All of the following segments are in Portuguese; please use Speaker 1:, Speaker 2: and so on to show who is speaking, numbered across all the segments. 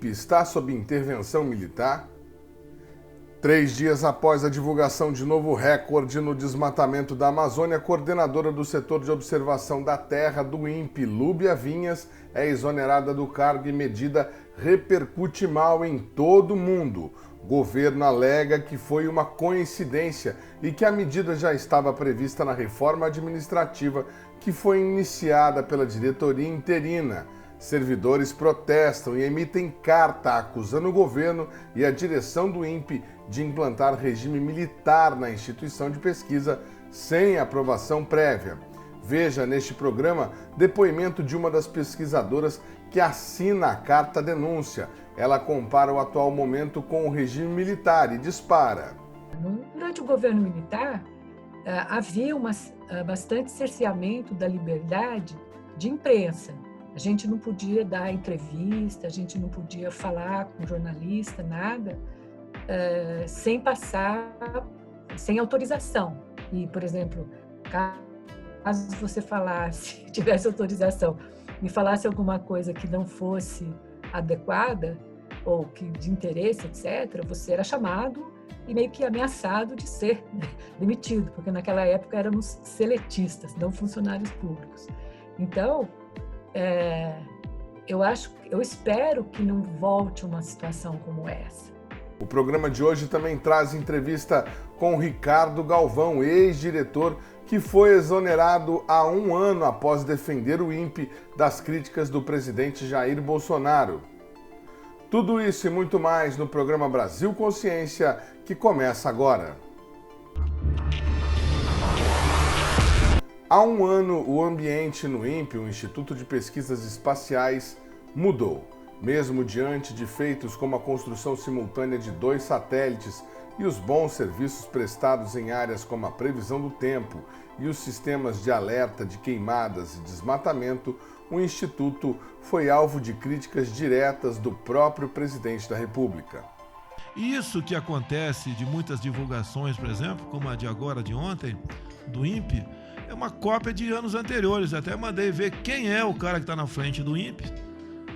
Speaker 1: INPE está sob intervenção militar? 3 dias após a divulgação de novo recorde no desmatamento da Amazônia, a coordenadora do setor de observação da terra do INPE, Lúbia Vinhas, é exonerada do cargo e medida repercute mal em todo o mundo. O governo alega que foi uma coincidência e que a medida já estava prevista na reforma administrativa que foi iniciada pela diretoria interina. Servidores protestam e emitem carta acusando o governo e a direção do INPE de implantar regime militar na instituição de pesquisa sem aprovação prévia. Veja neste programa depoimento de uma das pesquisadoras que assina a carta denúncia. Ela compara o atual momento com o regime militar e dispara.
Speaker 2: Durante o governo militar, havia bastante cerceamento da liberdade de imprensa. A gente não podia dar entrevista, a gente não podia falar com jornalista, nada, sem autorização. E, por exemplo, caso você falasse, tivesse autorização, e falasse alguma coisa que não fosse adequada, ou que de interesse, etc., você era chamado e meio que ameaçado de ser demitido, porque naquela época éramos seletistas, não funcionários públicos. Então, eu espero que não volte uma situação como essa.
Speaker 1: O programa de hoje também traz entrevista com Ricardo Galvão, ex-diretor, que foi exonerado há 1 ano após defender o INPE das críticas do presidente Jair Bolsonaro. Tudo isso e muito mais no programa Brasil Consciência, que começa agora. Há 1 ano, o ambiente no INPE, o Instituto de Pesquisas Espaciais, mudou. Mesmo diante de feitos como a construção simultânea de 2 satélites e os bons serviços prestados em áreas como a previsão do tempo e os sistemas de alerta de queimadas e desmatamento, o Instituto foi alvo de críticas diretas do próprio presidente da República.
Speaker 3: Isso que acontece de muitas divulgações, por exemplo, como a de agora, de ontem, do INPE, é uma cópia de anos anteriores. Até mandei ver quem é o cara que está na frente do INPE,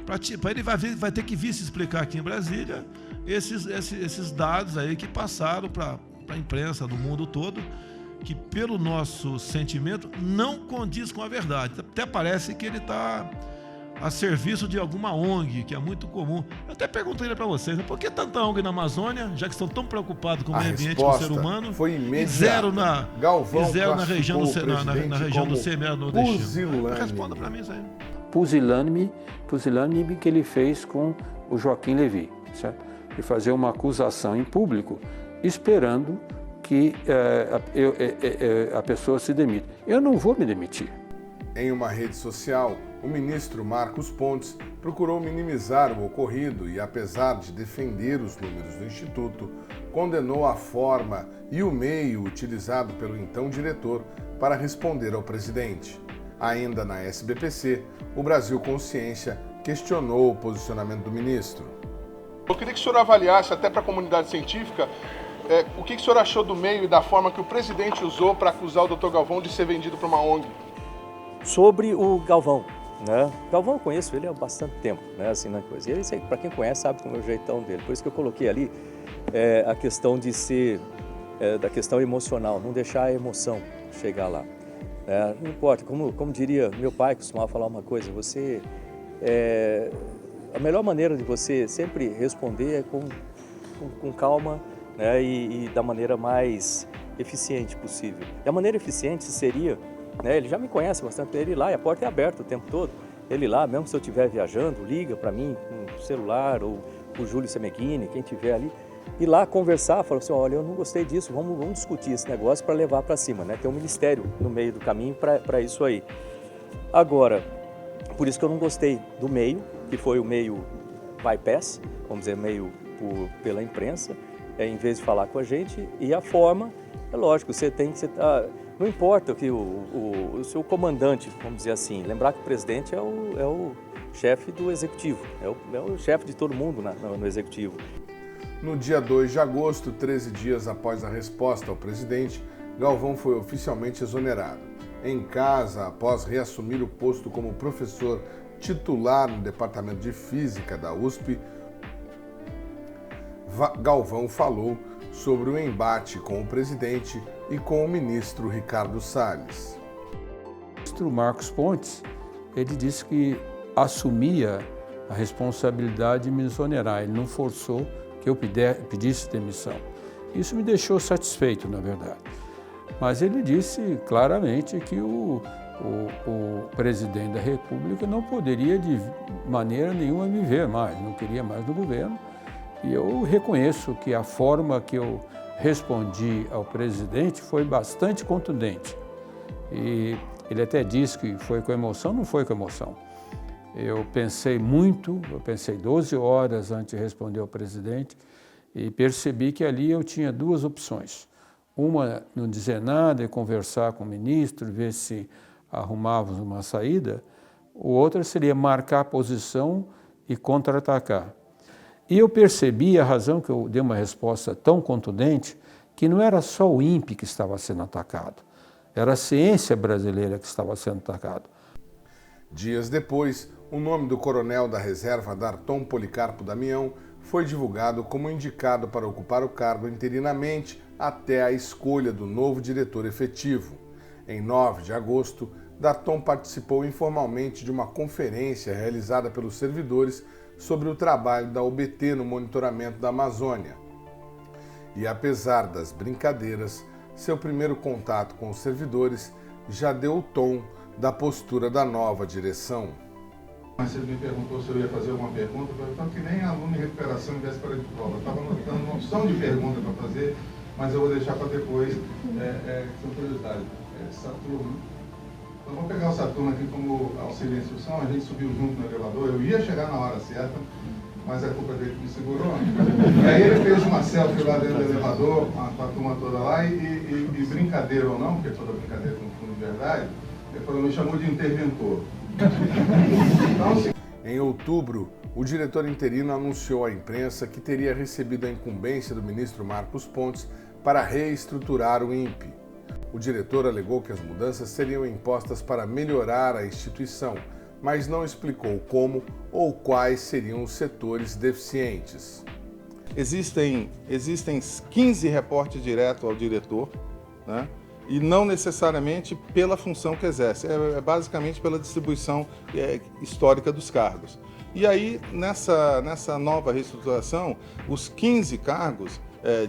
Speaker 3: para ele vai ter que vir se explicar aqui em Brasília esses dados aí que passaram para a imprensa do mundo todo, que pelo nosso sentimento não condiz com a verdade. Até parece que ele está a serviço de alguma ONG, que é muito comum. Eu até perguntei para vocês, por que tanta ONG na Amazônia, já que estão tão preocupados com o meio ambiente, com o ser humano,
Speaker 1: foi
Speaker 3: e zero na região do semiárido-nordestino? Responda para mim isso aí.
Speaker 4: Pusilânime que ele fez com o Joaquim Levy, certo? De fazer uma acusação em público, esperando que a pessoa se demita. Eu não vou me demitir.
Speaker 1: Em uma rede social, o ministro Marcos Pontes procurou minimizar o ocorrido e, apesar de defender os números do Instituto, condenou a forma e o meio utilizado pelo então diretor para responder ao presidente. Ainda na SBPC, o Brasil Consciência questionou o posicionamento do ministro.
Speaker 5: Eu queria que o senhor avaliasse, até para a comunidade científica, o que o senhor achou do meio e da forma que o presidente usou para acusar o Dr. Galvão de ser vendido para uma ONG.
Speaker 6: Sobre o Galvão, né? Galvão eu conheço ele há bastante tempo, né? Assim, na coisa. E ele, para quem conhece, sabe como é o jeitão dele. Por isso que eu coloquei ali a questão de ser, da questão emocional, não deixar a emoção chegar lá. Não importa, como diria meu pai, costumava falar uma coisa, a melhor maneira de você sempre responder é com calma, né, e da maneira mais eficiente possível. E a maneira eficiente seria, né, ele já me conhece bastante, ele ir lá e a porta é aberta o tempo todo. Ele lá, mesmo se eu estiver viajando, liga para mim com o celular ou o Júlio Semeghini, quem estiver ali, ir lá conversar, falar assim, olha, eu não gostei disso, vamos discutir esse negócio para levar para cima, né? Tem um ministério no meio do caminho para isso aí. Agora, por isso que eu não gostei do meio, que foi o meio bypass, vamos dizer, meio pela imprensa, em vez de falar com a gente, e a forma, é lógico, você tem que... não importa que o seu comandante, vamos dizer assim, lembrar que o presidente é o chefe do executivo, é o chefe de todo mundo no executivo.
Speaker 1: No dia 2 de agosto, 13 dias após a resposta ao presidente, Galvão foi oficialmente exonerado. Em casa, após reassumir o posto como professor titular no Departamento de Física da USP, Galvão falou sobre o embate com o presidente e com o ministro Ricardo Salles.
Speaker 4: O ministro Marcos Pontes, ele disse que assumia a responsabilidade de me exonerar, ele não forçou que eu pedisse demissão. Isso me deixou satisfeito, na verdade. Mas ele disse claramente que o presidente da República não poderia de maneira nenhuma me ver mais, não queria mais no governo. E eu reconheço que a forma que eu respondi ao presidente foi bastante contundente. E ele até disse que foi com emoção, não foi com emoção. Eu pensei muito, eu pensei 12 horas antes de responder ao presidente e percebi que ali eu tinha duas opções. Uma, não dizer nada e conversar com o ministro, ver se arrumávamos uma saída. O outra seria marcar a posição e contra-atacar. E eu percebi a razão que eu dei uma resposta tão contundente, que não era só o INPE que estava sendo atacado, era a ciência brasileira que estava sendo atacada.
Speaker 1: Dias depois, o nome do coronel da reserva Darton Policarpo Damião foi divulgado como indicado para ocupar o cargo interinamente até a escolha do novo diretor efetivo. Em 9 de agosto, Darton participou informalmente de uma conferência realizada pelos servidores sobre o trabalho da OBT no monitoramento da Amazônia. E apesar das brincadeiras, seu primeiro contato com os servidores já deu o tom da postura da nova direção.
Speaker 5: Mas você me perguntou se eu ia fazer alguma pergunta, então que nem aluno em recuperação em véspera de prova. Eu estava anotando uma opção de pergunta para fazer, mas eu vou deixar para depois, são curiosidades. Saturno. Então vou pegar o Saturno aqui como auxílio de instrução, a gente subiu junto no elevador, eu ia chegar na hora certa, mas a culpa dele que me segurou. E aí ele fez uma selfie lá dentro do elevador, com a turma toda lá, e brincadeira ou não, porque toda brincadeira no fundo de verdade, ele falou, me chamou de interventor. Então,
Speaker 1: em outubro, o diretor interino anunciou à imprensa que teria recebido a incumbência do ministro Marcos Pontes para reestruturar o INPE. O diretor alegou que as mudanças seriam impostas para melhorar a instituição, mas não explicou como ou quais seriam os setores deficientes.
Speaker 5: Existem 15 reportes diretos ao diretor, né? E não necessariamente pela função que exerce, é basicamente pela distribuição histórica dos cargos. E aí, nessa nova reestruturação, os 15 cargos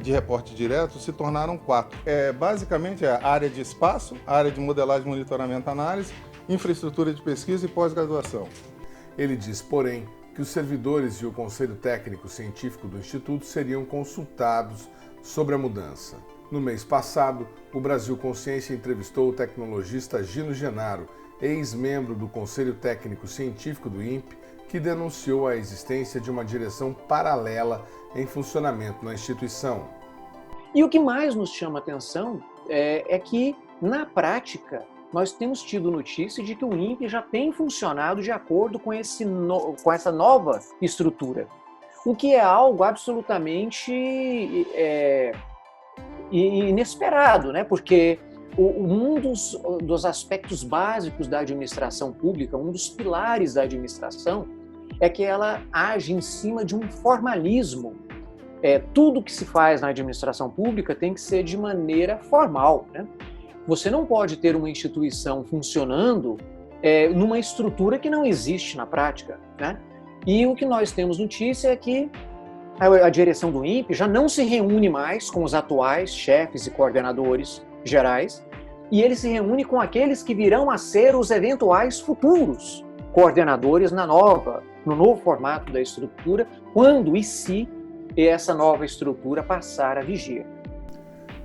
Speaker 5: de reporte direto se tornaram 4. Basicamente a área de espaço, a área de modelagem, monitoramento, análise, infraestrutura de pesquisa e pós-graduação.
Speaker 1: Ele diz, porém, que os servidores e o Conselho Técnico Científico do Instituto seriam consultados sobre a mudança. No mês passado, o Brasil Consciência entrevistou o tecnologista Gino Genaro, ex-membro do Conselho Técnico Científico do INPE, que denunciou a existência de uma direção paralela em funcionamento na instituição.
Speaker 7: E o que mais nos chama a atenção é que, na prática, nós temos tido notícia de que o INPE já tem funcionado de acordo com essa nova estrutura, o que é algo absolutamente inesperado, né? Porque um dos aspectos básicos da administração pública, um dos pilares da administração, é que ela age em cima de um formalismo. Tudo que se faz na administração pública tem que ser de maneira formal, né? Você não pode ter uma instituição funcionando numa estrutura que não existe na prática, né? E o que nós temos notícia é que a direção do INPE já não se reúne mais com os atuais chefes e coordenadores gerais, e ele se reúne com aqueles que virão a ser os eventuais futuros coordenadores no novo formato da estrutura, quando e se essa nova estrutura passar a vigia.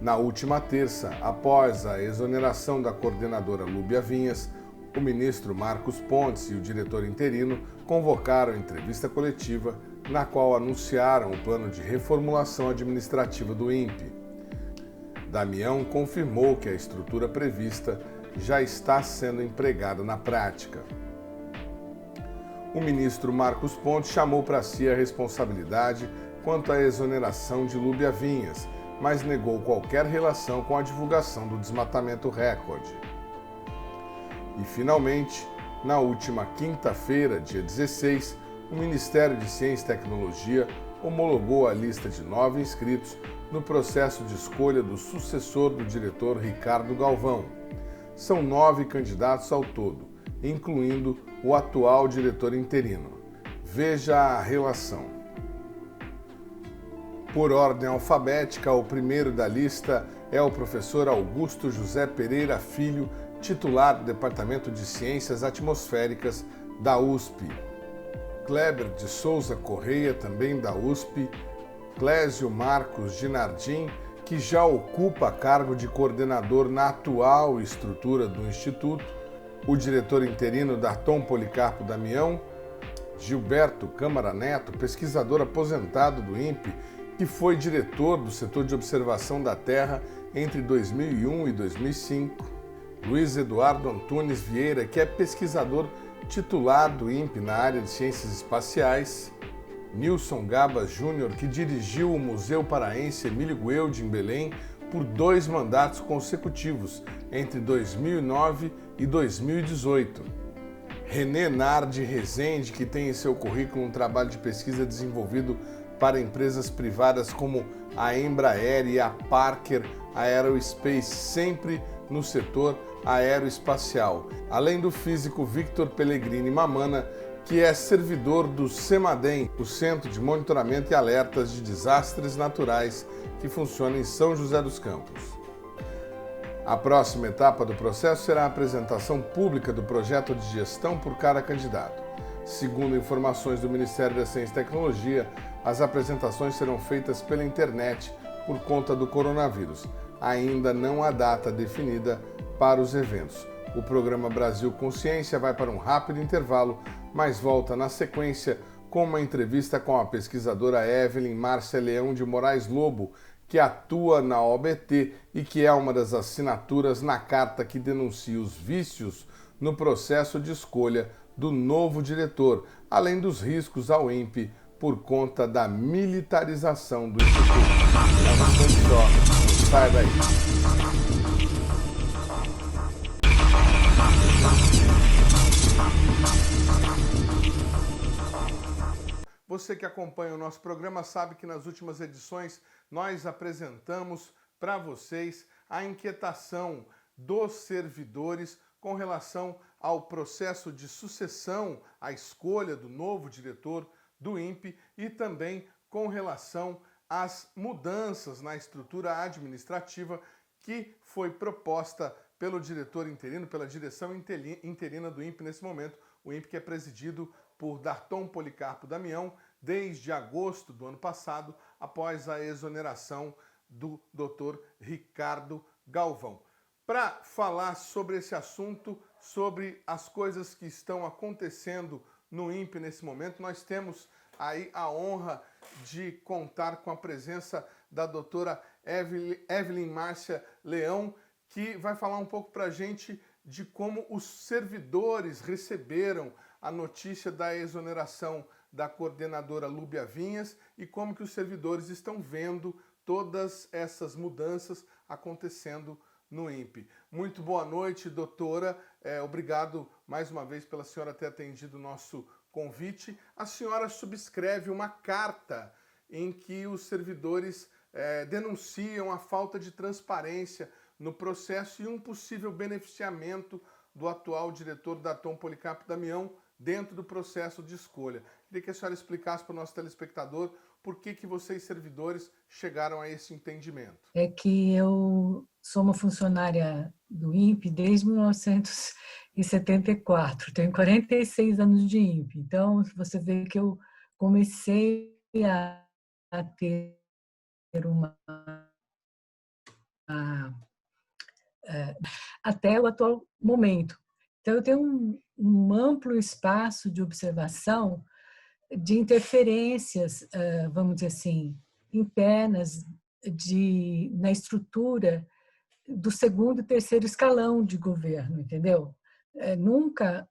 Speaker 1: Na última terça, após a exoneração da coordenadora Lúbia Vinhas, o ministro Marcos Pontes e o diretor interino convocaram entrevista coletiva na qual anunciaram o plano de reformulação administrativa do INPE. Damião confirmou que a estrutura prevista já está sendo empregada na prática. O ministro Marcos Pontes chamou para si a responsabilidade quanto à exoneração de Lúbia Vinhas, mas negou qualquer relação com a divulgação do desmatamento recorde. E, finalmente, na última quinta-feira, dia 16, o Ministério de Ciência e Tecnologia homologou a lista de 9 inscritos no processo de escolha do sucessor do diretor Ricardo Galvão. São 9 candidatos ao todo, incluindo o atual diretor interino. Veja a relação. Por ordem alfabética, o primeiro da lista é o professor Augusto José Pereira Filho, titular do Departamento de Ciências Atmosféricas da USP. Kleber de Souza Correia, também da USP. Clésio Marcos Ginardim, que já ocupa cargo de coordenador na atual estrutura do Instituto. O diretor interino Darton Policarpo Damião. Gilberto Câmara Neto, pesquisador aposentado do INPE, que foi diretor do setor de observação da Terra entre 2001 e 2005. Luiz Eduardo Antunes Vieira, que é pesquisador titular do INPE na área de ciências espaciais. Nilson Gabas Júnior, que dirigiu o Museu Paraense Emílio Gueldi em Belém por 2 mandatos consecutivos, entre 2009 e 2018. René Nardi Rezende, que tem em seu currículo um trabalho de pesquisa desenvolvido para empresas privadas como a Embraer e a Parker Aerospace, sempre no setor aeroespacial. Além do físico Victor Pellegrini Mamana, que é servidor do CEMADEM, o Centro de Monitoramento e Alertas de Desastres Naturais, que funciona em São José dos Campos. A próxima etapa do processo será a apresentação pública do projeto de gestão por cada candidato. Segundo informações do Ministério da Ciência e Tecnologia, as apresentações serão feitas pela internet por conta do coronavírus. Ainda não há data definida para os eventos. O programa Brasil Consciência vai para um rápido intervalo, mas volta na sequência com uma entrevista com a pesquisadora Evelyn Márcia Leão de Moraes Lobo, que atua na OBT e que é uma das assinaturas na carta que denuncia os vícios no processo de escolha do novo diretor, além dos riscos ao INPE por conta da militarização do Instituto. É um instante só, não sai daí. Você que acompanha o nosso programa sabe que nas últimas edições nós apresentamos para vocês a inquietação dos servidores com relação ao processo de sucessão, à escolha do novo diretor do INPE e também com relação às mudanças na estrutura administrativa que foi proposta pelo diretor interino, pela direção interina do INPE nesse momento, o INPE que é presidido por Darton Policarpo Damião desde agosto do ano passado, após a exoneração do Dr. Ricardo Galvão. Para falar sobre esse assunto, sobre as coisas que estão acontecendo no INPE nesse momento, nós temos aí a honra de contar com a presença da doutora Evelyn Márcia Leão, que vai falar um pouco para a gente de como os servidores receberam a notícia da exoneração da coordenadora Lúbia Vinhas e como que os servidores estão vendo todas essas mudanças acontecendo no INPE. Muito boa noite, doutora. Obrigado mais uma vez pela senhora ter atendido o nosso convite. A senhora subscreve uma carta em que os servidores denunciam a falta de transparência no processo e um possível beneficiamento do atual diretor Darton Policarpo Damião dentro do processo de escolha. Queria que a senhora explicasse para o nosso telespectador por que vocês, servidores, chegaram a esse entendimento.
Speaker 2: É que eu sou uma funcionária do INPE desde 1974, tenho 46 anos de INPE, então você vê que eu comecei a ter até o atual momento. Então, eu tenho um amplo espaço de observação de interferências, vamos dizer assim, internas na estrutura do segundo e terceiro escalão de governo, entendeu? Nunca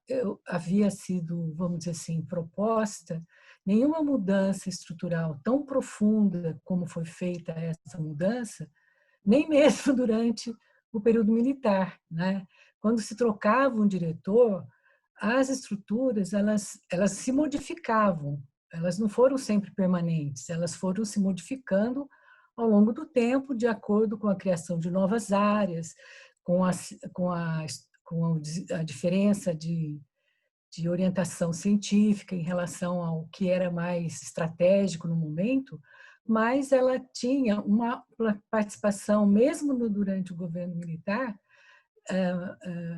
Speaker 2: havia sido, vamos dizer assim, proposta nenhuma mudança estrutural tão profunda como foi feita essa mudança, nem mesmo durante o período militar, né? Quando se trocava um diretor, as estruturas elas se modificavam, elas não foram sempre permanentes, elas foram se modificando ao longo do tempo, de acordo com a criação de novas áreas, com a diferença de orientação científica em relação ao que era mais estratégico no momento, mas ela tinha uma participação, mesmo durante o governo militar,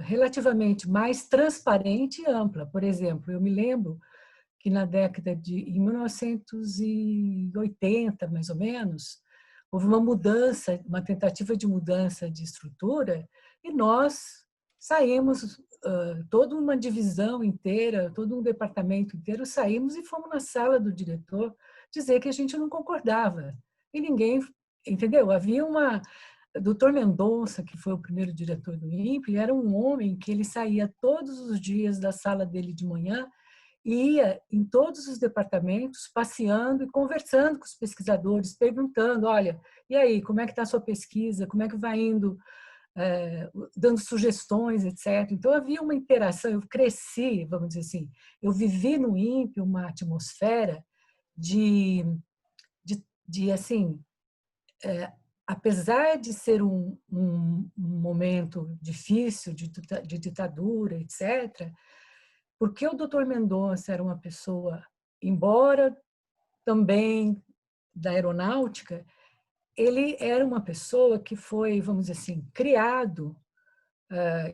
Speaker 2: relativamente mais transparente e ampla. Por exemplo, eu me lembro que em 1980, mais ou menos, houve uma mudança, uma tentativa de mudança de estrutura, e nós saímos, toda uma divisão inteira, todo um departamento inteiro, saímos e fomos na sala do diretor dizer que a gente não concordava. E ninguém, entendeu? Havia Dr. Mendonça, que foi o primeiro diretor do INPE, era um homem que ele saía todos os dias da sala dele de manhã e ia em todos os departamentos, passeando e conversando com os pesquisadores, perguntando, olha, e aí, como é que está a sua pesquisa? Como é que vai indo? Dando sugestões, etc. Então, havia uma interação, eu cresci, vamos dizer assim, eu vivi no INPE uma atmosfera de assim, apesar de ser um momento difícil de ditadura, etc., porque o Dr. Mendonça era uma pessoa, embora também da aeronáutica, ele era uma pessoa que foi, vamos dizer assim, criado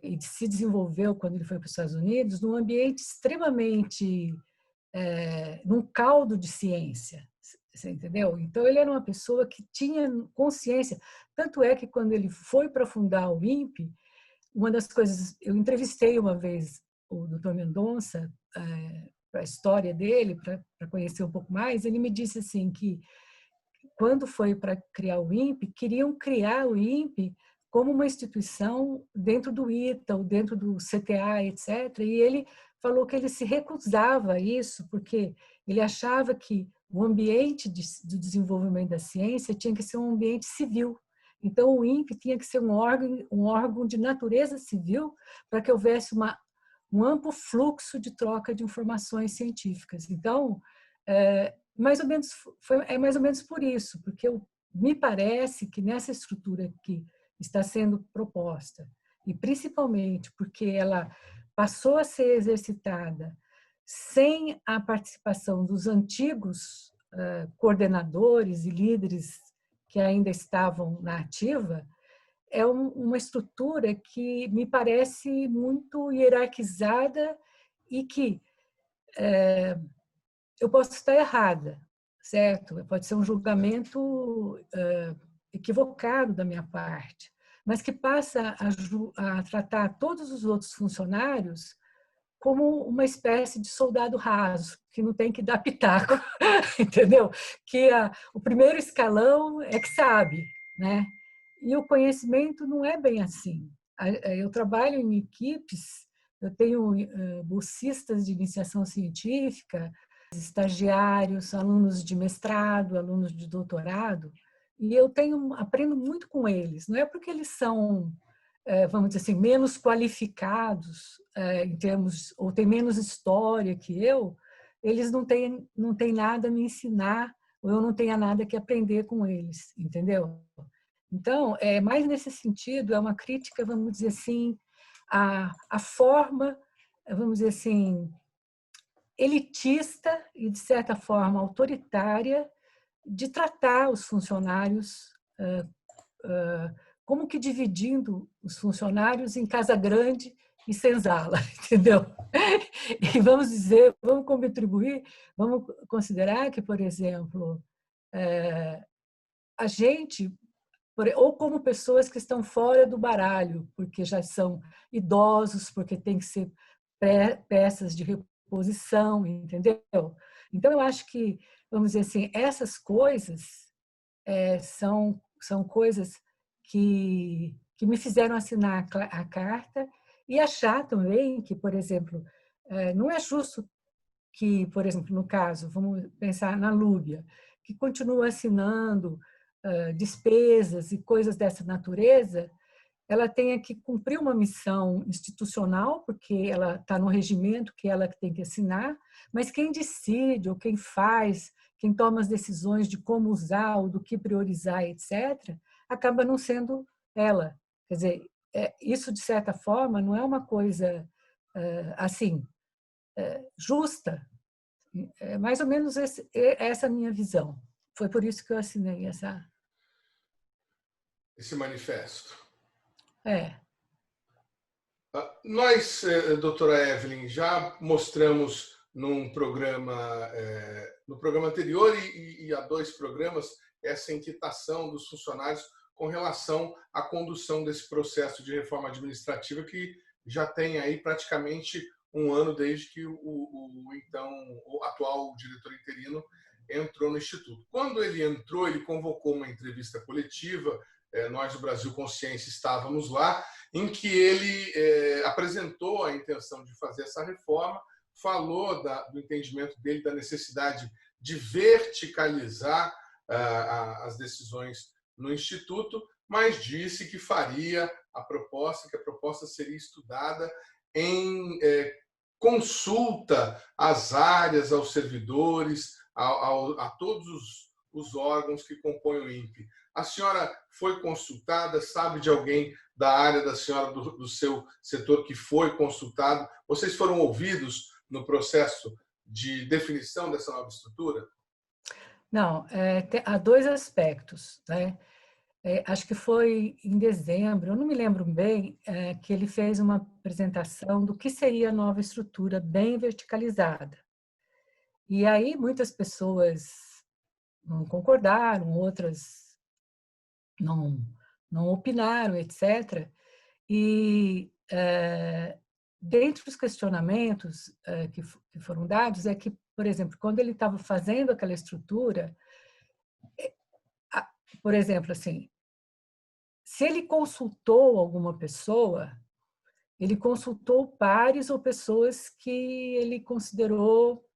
Speaker 2: e se desenvolveu quando ele foi para os Estados Unidos num ambiente extremamente, num caldo de ciência, você entendeu? Então, ele era uma pessoa que tinha consciência. Tanto é que, quando ele foi para fundar o INPE, uma das coisas... Eu entrevistei uma vez o Dr. Mendonça para a história dele, para conhecer um pouco mais. Ele me disse assim que, quando foi para criar o INPE, queriam criar o INPE como uma instituição dentro do ITA, ou dentro do CTA, etc. E ele falou que ele se recusava a isso, porque ele achava que o ambiente do desenvolvimento da ciência tinha que ser um ambiente civil. Então, o INPE tinha que ser um órgão de natureza civil, para que houvesse um amplo fluxo de troca de informações científicas. Então, é mais ou menos por isso, porque me parece que nessa estrutura que está sendo proposta, e principalmente porque ela passou a ser exercitada sem a participação dos antigos coordenadores e líderes que ainda estavam na ativa, é uma estrutura que me parece muito hierarquizada e que eu posso estar errada, certo? Pode ser um julgamento equivocado da minha parte, mas que passa a tratar todos os outros funcionários como uma espécie de soldado raso, que não tem que dar pitaco, entendeu? Que o primeiro escalão é que sabe, né? E o conhecimento não é bem assim. Eu trabalho em equipes, eu tenho bolsistas de iniciação científica, estagiários, alunos de mestrado, alunos de doutorado, e eu aprendo muito com eles. Não é porque eles são, vamos dizer assim, menos qualificados em termos, ou têm menos história que eu, eles não têm nada a me ensinar, ou eu não tenho nada que aprender com eles, entendeu? Então, mais nesse sentido, é uma crítica, vamos dizer assim, à forma, vamos dizer assim, elitista e, de certa forma, autoritária de tratar os funcionários, como que dividindo os funcionários em casa grande e senzala, entendeu? E vamos contribuir, vamos considerar que, por exemplo, a gente, ou como pessoas que estão fora do baralho, porque já são idosos, porque tem que ser peças de reposição, entendeu? Então, eu acho que, vamos dizer assim, essas coisas são coisas que me fizeram assinar a carta e achar também que, por exemplo, não é justo que, por exemplo, no caso, vamos pensar na Lúbia, que continua assinando despesas e coisas dessa natureza, ela tenha que cumprir uma missão institucional, porque ela está no regimento que ela tem que assinar, mas quem decide, ou quem faz, quem toma as decisões de como usar, ou do que priorizar, etc., acaba não sendo ela. Quer dizer, isso, de certa forma, não é uma coisa assim, justa. É mais ou menos essa minha visão. Foi por isso que eu assinei
Speaker 1: esse manifesto.
Speaker 2: Nós,
Speaker 1: doutora Evelyn, já mostramos no programa anterior e há 2 programas essa inquietação dos funcionários com relação à condução desse processo de reforma administrativa que já tem aí praticamente 1 ano desde que o atual diretor interino entrou no Instituto. Quando ele entrou, ele convocou uma entrevista coletiva, nós do Brasil Consciência estávamos lá, em que ele apresentou a intenção de fazer essa reforma, falou do entendimento dele da necessidade de verticalizar as decisões no Instituto, mas disse que faria que a proposta seria estudada em consulta às áreas, aos servidores, a todos os órgãos que compõem o INPE. A senhora foi consultada? Sabe de alguém da área da senhora, do seu setor, que foi consultado? Vocês foram ouvidos no processo de definição dessa nova estrutura?
Speaker 2: Não, há 2 aspectos, né? Acho que foi em dezembro, eu não me lembro bem, que ele fez uma apresentação do que seria a nova estrutura bem verticalizada. E aí muitas pessoas não concordaram, outras não opinaram, etc. E dentre os questionamentos que foram dados é que, por exemplo, quando ele estava fazendo aquela estrutura, por exemplo, assim, se ele consultou alguma pessoa, ele consultou pares ou pessoas que ele considerou,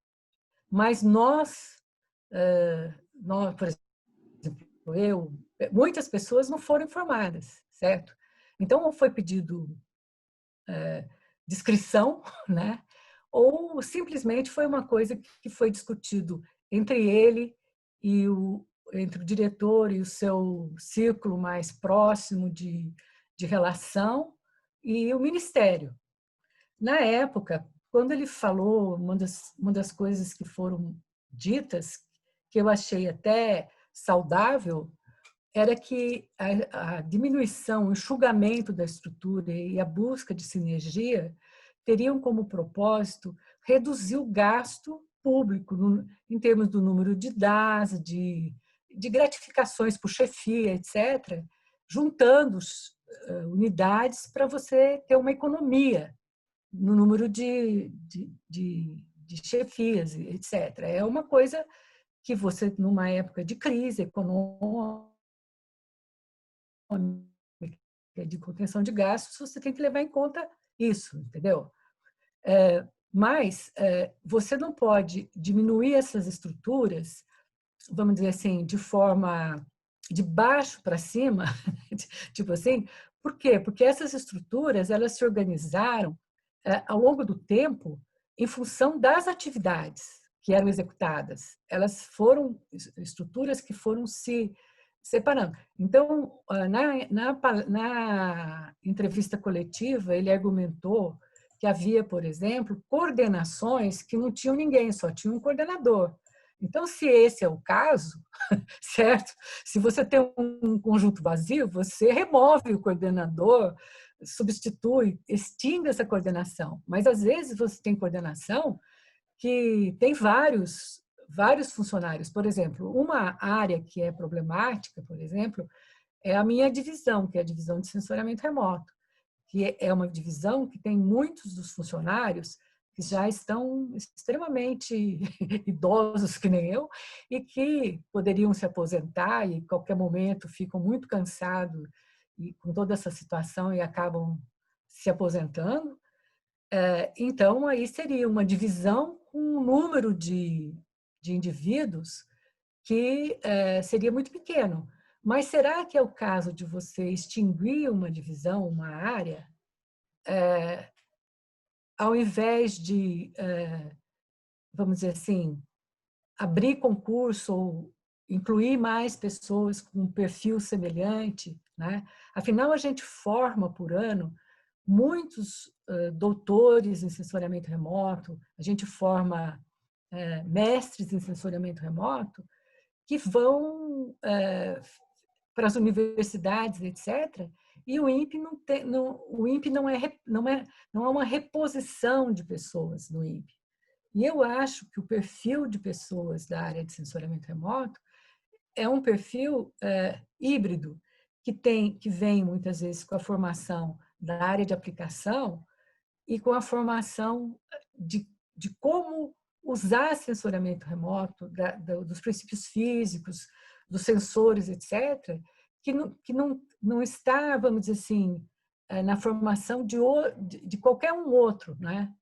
Speaker 2: mas nós, por exemplo, muitas pessoas não foram informadas, certo? Então, ou foi pedido descrição, né? Ou simplesmente foi uma coisa que foi discutido entre ele e entre o diretor e o seu círculo mais próximo de relação e o Ministério. Na época, quando ele falou, uma das coisas que foram ditas, que eu achei até saudável, era que a diminuição, o enxugamento da estrutura e a busca de sinergia teriam como propósito reduzir o gasto público em termos do número de DAS, de gratificações por chefia, etc., juntando unidades para você ter uma economia no número de chefias, etc. É uma coisa que você, numa época de crise econômica, de contenção de gastos, você tem que levar em conta isso, entendeu? Mas você não pode diminuir essas estruturas, vamos dizer assim, de forma de baixo para cima, tipo assim. Por quê? Porque essas estruturas, elas se organizaram ao longo do tempo em função das atividades que eram executadas. Elas foram estruturas que foram se separando. Então, na entrevista coletiva, ele argumentou que havia, por exemplo, coordenações que não tinham ninguém, só tinha um coordenador. Então, se esse é o caso, certo? Se você tem um conjunto vazio, você remove o coordenador, substitui, extingue essa coordenação. Mas, às vezes, você tem coordenação que tem vários funcionários. Por exemplo, uma área que é problemática, por exemplo, é a minha divisão, que é a divisão de sensoriamento remoto, que é uma divisão que tem muitos dos funcionários que já estão extremamente idosos, que nem eu, e que poderiam se aposentar e, em qualquer momento, ficam muito cansados e com toda essa situação e acabam se aposentando. Então, aí seria uma divisão com um número de indivíduos que seria muito pequeno. Mas será que é o caso de você extinguir uma divisão, uma área, ao invés de, vamos dizer assim, abrir concurso ou incluir mais pessoas com um perfil semelhante, né? Afinal, a gente forma por ano muitos doutores em sensoriamento remoto, a gente forma mestres em sensoriamento remoto que vão para as universidades, etc. E o INPE não tem, o INPE não é uma reposição de pessoas no INPE. E eu acho que o perfil de pessoas da área de sensoriamento remoto é um perfil híbrido, que vem muitas vezes com a formação da área de aplicação e com a formação de como usar sensoriamento remoto, dos princípios físicos, dos sensores, etc., que não está, vamos dizer assim, na formação de qualquer um outro, né?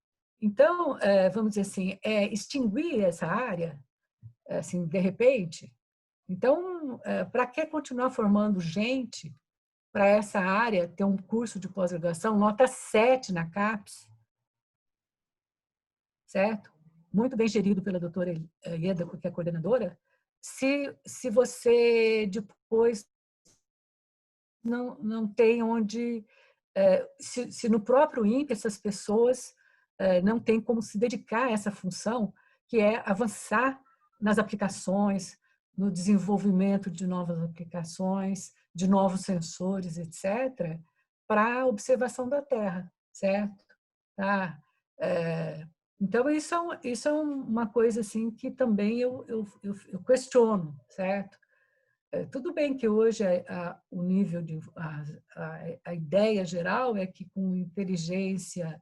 Speaker 2: Então, vamos dizer assim, extinguir essa área, assim, de repente. Então, para que continuar formando gente para essa área, ter um curso de pós-graduação, nota 7 na CAPES, certo? Muito bem gerido pela doutora Ieda, que é a coordenadora, se você depois não tem onde... se no próprio INPE essas pessoas não têm como se dedicar a essa função, que é avançar nas aplicações, no desenvolvimento de novas aplicações, de novos sensores, etc., para a observação da Terra, certo? Tá? Então, isso é uma coisa assim, que também eu questiono, certo? Tudo bem que hoje o nível a ideia geral é que com inteligência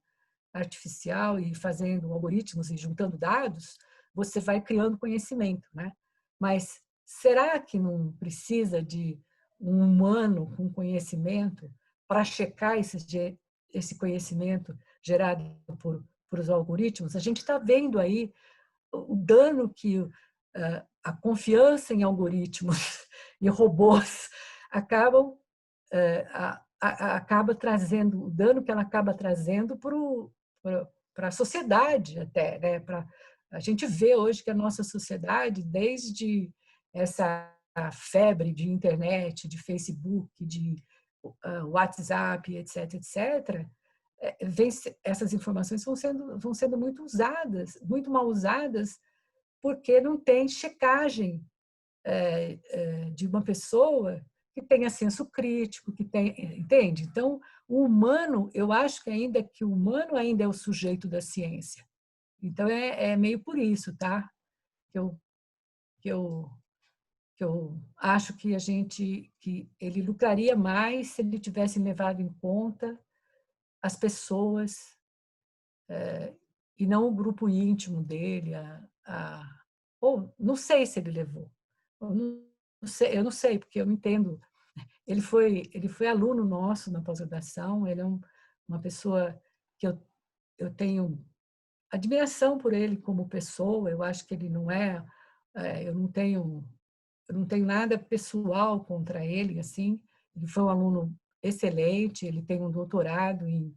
Speaker 2: artificial e fazendo algoritmos e juntando dados, você vai criando conhecimento, né? Mas será que não precisa de um humano com conhecimento para checar esse conhecimento gerado por os algoritmos? A gente está vendo aí o dano que a confiança em algoritmos e robôs acaba trazendo, o dano que ela acaba trazendo para a sociedade até, né? A gente vê hoje que a nossa sociedade, desde essa febre de internet, de Facebook, de WhatsApp, etc., etc., essas informações vão sendo muito usadas, muito mal usadas, porque não tem checagem de uma pessoa que tenha senso crítico, que tem, entende? Então, o humano, eu acho que o humano ainda é o sujeito da ciência. Então, é meio por isso, tá? Que eu acho que que ele lucraria mais se ele tivesse levado em conta as pessoas e não o grupo íntimo dele, ou não sei se ele levou. Eu não sei, porque eu não entendo. Ele foi aluno nosso na pós-graduação, ele é uma pessoa que eu tenho admiração por ele como pessoa, eu acho que ele não eu não tenho nada pessoal contra ele, assim. Ele foi um aluno excelente, ele tem um doutorado em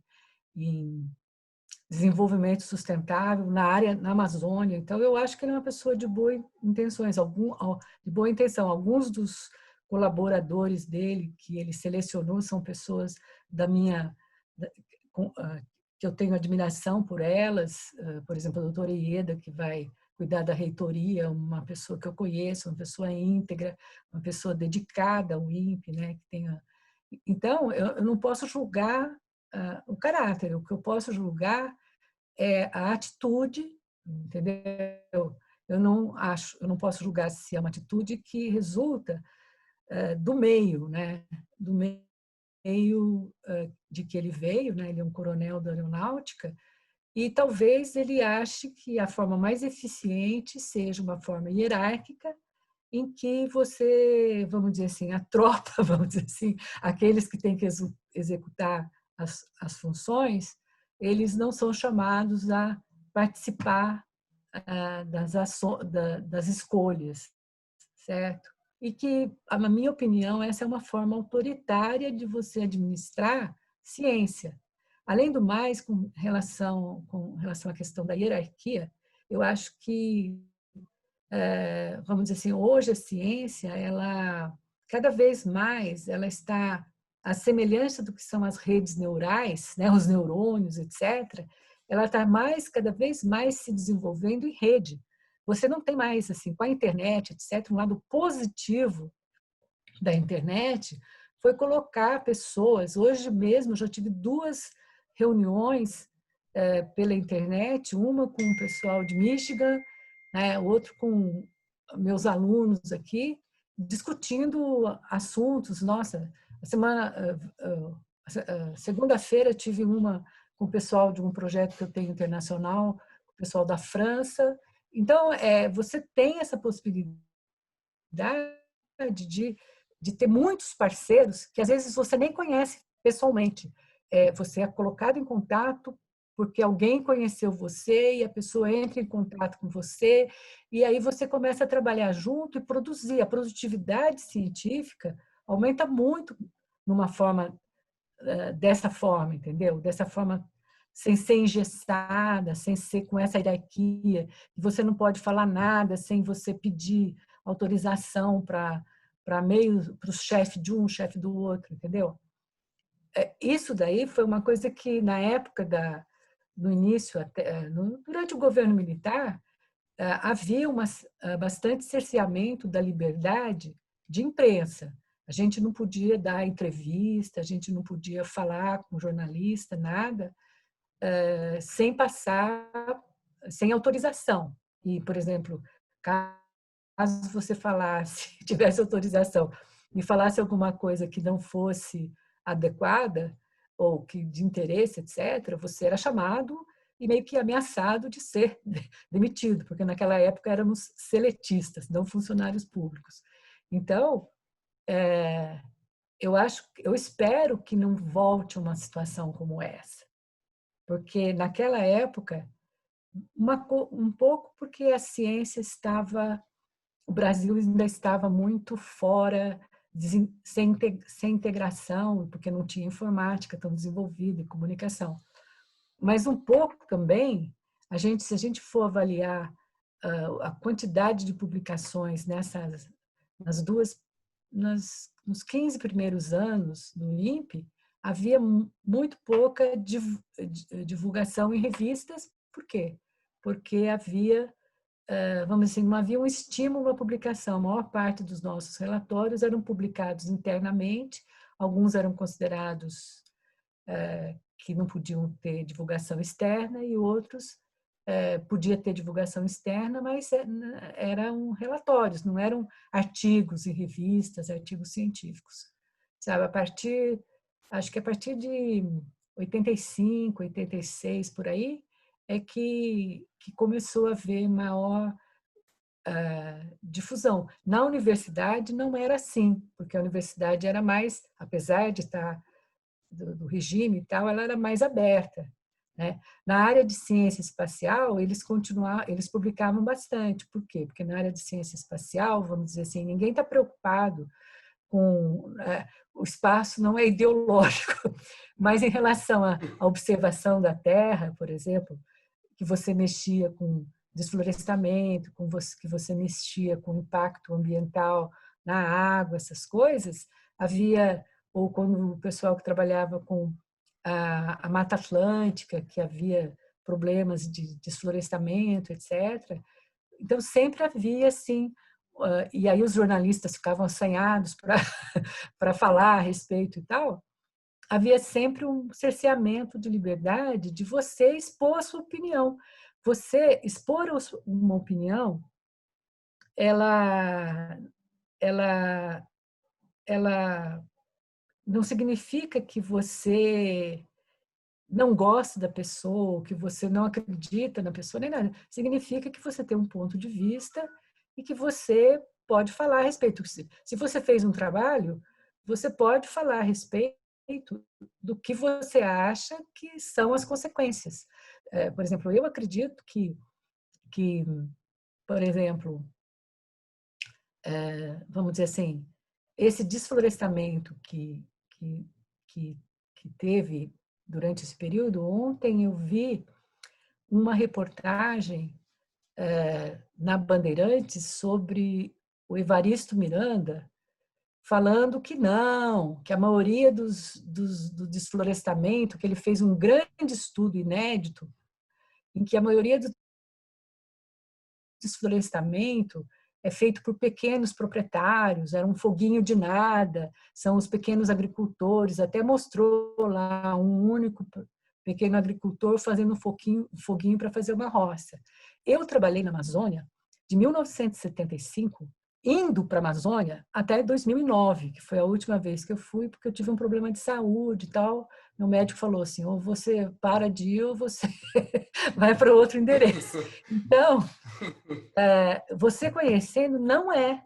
Speaker 2: desenvolvimento sustentável na Amazônia. Então, eu acho que ele é uma pessoa de boas intenções, de boa intenção. Alguns dos colaboradores dele que ele selecionou são pessoas que eu tenho admiração por elas, por exemplo, a doutora Ieda, que vai cuidar da reitoria, uma pessoa que eu conheço, uma pessoa íntegra, uma pessoa dedicada ao INPE, né, que tenha... Então, eu não posso julgar o caráter, o que eu posso julgar é a atitude, entendeu? Eu não posso julgar se é uma atitude que resulta do meio, né? Do meio de que ele veio, né? Ele é um coronel da aeronáutica, e talvez ele ache que a forma mais eficiente seja uma forma hierárquica, em que você, vamos dizer assim, a tropa, vamos dizer assim, aqueles que têm que executar as funções, eles não são chamados a participar das escolhas, certo? e que, na minha opinião, essa é uma forma autoritária de você administrar ciência. Além do mais, com relação à questão da hierarquia, eu acho que, vamos dizer assim, hoje a ciência, ela cada vez mais ela está à semelhança do que são as redes neurais, né, os neurônios, etc. Ela está cada vez mais se desenvolvendo em rede. Você não tem mais, assim, com a internet, etc., um lado positivo da internet foi colocar pessoas. Hoje mesmo eu já tive 2 reuniões pela internet, uma com o pessoal de Michigan, né, outro com meus alunos aqui, discutindo assuntos. Nossa, segunda-feira tive uma com o pessoal de um projeto que eu tenho internacional, o pessoal da França. Então, você tem essa possibilidade de ter muitos parceiros que às vezes você nem conhece pessoalmente. Você é colocado em contato porque alguém conheceu você e a pessoa entra em contato com você e aí você começa a trabalhar junto e produzir. A produtividade científica aumenta muito numa forma dessa forma, entendeu? Dessa forma sem ser engessada, sem ser com essa hierarquia. Você não pode falar nada sem você pedir autorização para o chefe de um, chefe do outro, entendeu? Isso daí foi uma coisa que, na época no início, durante o governo militar, havia bastante cerceamento da liberdade de imprensa. A gente não podia dar entrevista, a gente não podia falar com jornalista, nada, sem sem autorização. E, por exemplo, caso você falasse, tivesse autorização e falasse alguma coisa que não fosse adequada ou que de interesse, etc., você era chamado e meio que ameaçado de ser demitido, porque naquela época éramos seletistas, não funcionários públicos. Então, eu espero que não volte uma situação como essa, porque naquela época, um pouco porque a ciência o Brasil ainda estava muito fora, sem integração, porque não tinha informática tão desenvolvida e comunicação. Mas um pouco também, se a gente for avaliar a quantidade de publicações nos 15 primeiros anos do INPE, havia muito pouca divulgação em revistas. Por quê? Porque vamos dizer assim, não havia um estímulo à publicação. A maior parte dos nossos relatórios eram publicados internamente, alguns eram considerados que não podiam ter divulgação externa e outros podia ter divulgação externa, mas eram relatórios, não eram artigos em revistas, artigos científicos. Sabe, acho que a partir de 85, 86, por aí, é que começou a haver maior difusão. Na universidade não era assim, porque a universidade era mais, apesar de estar do regime e tal, ela era mais aberta, né? Na área de ciência espacial, eles publicavam bastante. Por quê? Porque na área de ciência espacial, vamos dizer assim, ninguém está preocupado com o espaço, não é ideológico, mas em relação à observação da Terra, por exemplo, que você mexia com desflorestamento, que você mexia com impacto ambiental na água, essas coisas, ou quando o pessoal que trabalhava com a Mata Atlântica, que havia problemas de desflorestamento, etc. Então, sempre havia, assim, e aí os jornalistas ficavam assanhados para falar a respeito e tal, havia sempre um cerceamento de liberdade de você expor a sua opinião. Você expor uma opinião, ela não significa que você não gosta da pessoa, que você não acredita na pessoa, nem nada. Significa que você tem um ponto de vista e que você pode falar a respeito. Se você fez um trabalho, você pode falar a respeito do que você acha que são as consequências. Por exemplo, eu acredito que por exemplo, vamos dizer assim, esse desflorestamento que teve durante esse período. Ontem eu vi uma reportagem na Bandeirantes sobre o Evaristo Miranda, falando que não, que a maioria do desflorestamento, que ele fez um grande estudo inédito, em que a maioria do desflorestamento é feito por pequenos proprietários, era um foguinho de nada, são os pequenos agricultores, até mostrou lá um único pequeno agricultor fazendo um foguinho para fazer uma roça. Eu trabalhei na Amazônia de 1975, indo para a Amazônia até 2009, que foi a última vez que eu fui, porque eu tive um problema de saúde e tal. Meu médico falou assim, ou você para de ir ou você vai para outro endereço. Então, você conhecendo não é.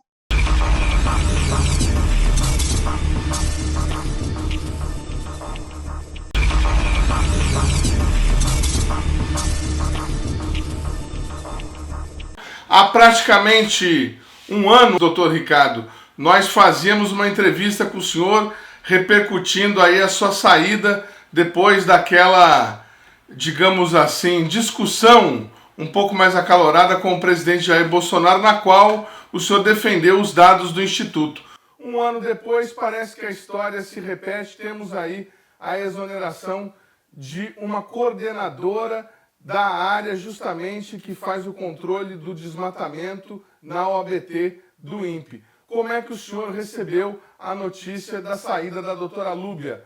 Speaker 1: Há praticamente um ano, doutor Ricardo, nós fazíamos uma entrevista com o senhor repercutindo aí a sua saída depois daquela, digamos assim, discussão um pouco mais acalorada com o presidente Jair Bolsonaro, na qual o senhor defendeu os dados do Instituto. Um ano depois, parece que a história se repete, temos aí a exoneração de uma coordenadora da área justamente que faz o controle do desmatamento na OABT do INPE. Como é que o senhor recebeu a notícia da saída da doutora Lúbia?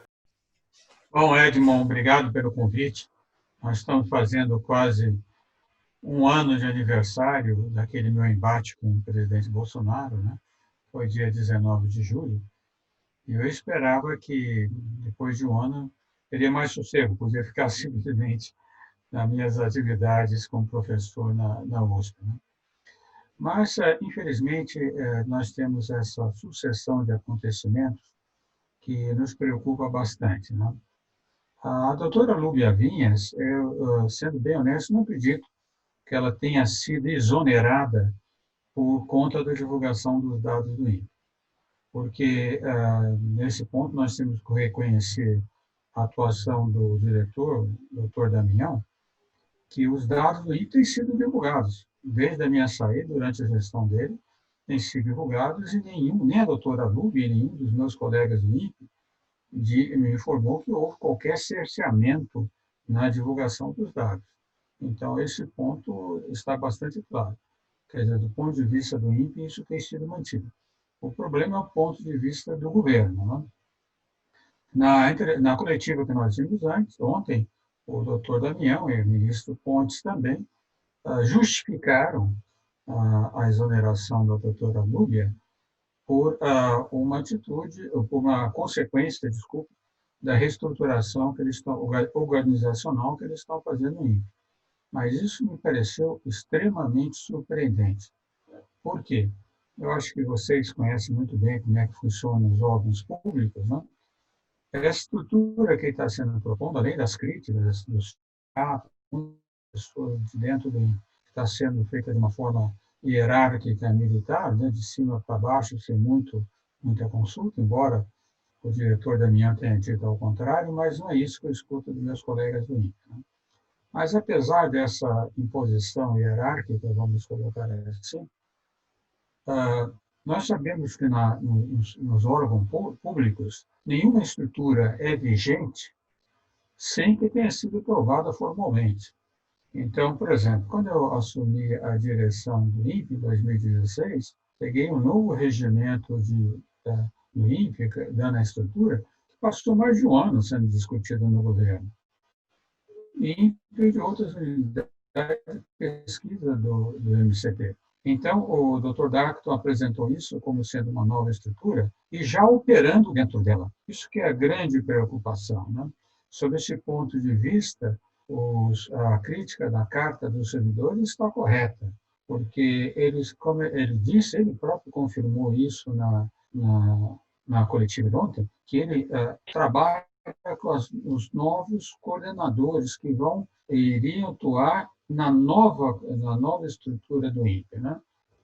Speaker 8: Bom, Edmond, obrigado pelo convite. Nós estamos fazendo quase um ano de aniversário daquele meu embate com o presidente Bolsonaro, né? Foi dia 19 de julho, e eu esperava que, depois de um ano, teria mais sossego, podia ficar simplesmente nas minhas atividades como professor na USP, né? Mas, infelizmente, nós temos essa sucessão de acontecimentos que nos preocupa bastante, né? A doutora Lúbia Vinhas, eu, sendo bem honesto, não acredito que ela tenha sido exonerada por conta da divulgação dos dados do INPE. Porque, nesse ponto, nós temos que reconhecer a atuação do diretor, doutor Damião, que os dados do INPE têm sido divulgados. Desde a minha saída, durante a gestão dele, têm sido divulgados e nem a doutora Lúbia, nenhum dos meus colegas do INPE me informou que houve qualquer cerceamento na divulgação dos dados. Então, esse ponto está bastante claro. Quer dizer, do ponto de vista do INPE, isso tem sido mantido. O problema é o ponto de vista do governo, né? Na coletiva que nós vimos ontem, o doutor Damião e o ministro Pontes também justificaram a exoneração da doutora Lúbia por uma atitude, por uma consequência, desculpa, da reestruturação organizacional que eles estão fazendo no INPE. Mas isso me pareceu extremamente surpreendente. Por quê? Eu acho que vocês conhecem muito bem como é que funcionam os órgãos públicos, né? Essa estrutura que está sendo proposta, além das críticas dos pessoas de dentro do INPE, está sendo feita de uma forma hierárquica militar, né, de cima para baixo, sem muita consulta, embora o diretor Damião tenha dito ao contrário, mas não é isso que eu escuto dos meus colegas do INPE, né? Mas, apesar dessa imposição hierárquica, vamos colocar assim, nós sabemos que nos órgãos públicos, nenhuma estrutura é vigente sem que tenha sido aprovada formalmente. Então, por exemplo, quando eu assumi a direção do INPE em 2016, peguei um novo regimento do INPE, dando a estrutura, que passou mais de um ano sendo discutido no governo. E de outras unidades de pesquisa do MCT. Então, o Dr. Dacton apresentou isso como sendo uma nova estrutura e já operando dentro dela. Isso que é a grande preocupação, né? Sob esse ponto de vista, a crítica da Carta dos Servidores está correta, porque como ele disse, ele próprio confirmou isso na coletiva de ontem, que ele trabalha com os novos coordenadores que iriam atuar na nova estrutura do INPE, né?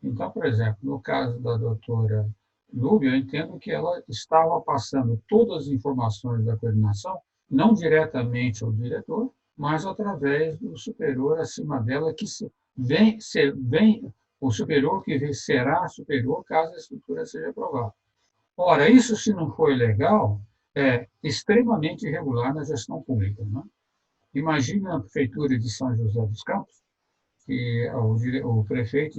Speaker 8: Então, por exemplo, no caso da doutora Nubia, eu entendo que ela estava passando todas as informações da coordenação, não diretamente ao diretor, mas através do superior acima dela, que vem o superior que será superior caso a estrutura seja aprovada. Ora, isso, se não for legal, é extremamente irregular na gestão pública. Né? Imagine a prefeitura de São José dos Campos, que o prefeito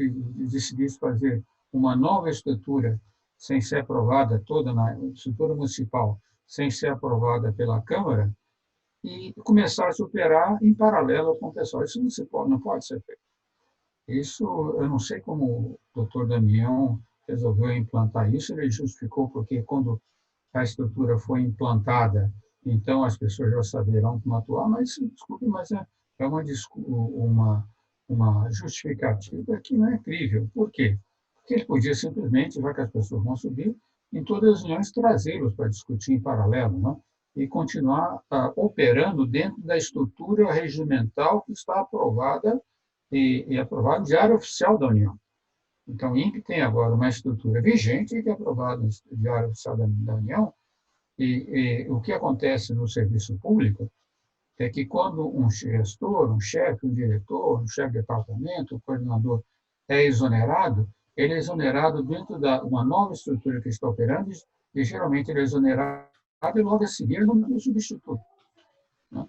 Speaker 8: decidisse fazer uma nova estrutura sem ser aprovada, toda na estrutura municipal, sem ser aprovada pela Câmara, e começar a superar em paralelo com o pessoal. Isso não pode ser feito. Isso, eu não sei como o doutor Damião resolveu implantar isso, ele justificou porque quando a estrutura foi implantada, então as pessoas já saberão como atuar, mas, desculpe, mas é uma justificativa que não é crível. Por quê? Porque ele podia simplesmente, já que as pessoas vão subir, em todas as reuniões trazê-los para discutir em paralelo, né? E continuar operando dentro da estrutura regimental que está aprovada e aprovada no Diário Oficial da União. Então, o INPE tem agora uma estrutura vigente que é aprovada no Diário Oficial da União, e o que acontece no serviço público é que quando um gestor, um chefe, um diretor, um chefe de departamento, um coordenador é exonerado, ele é exonerado dentro de uma nova estrutura que está operando, e geralmente ele é exonerado e logo a seguir não substitui. Né?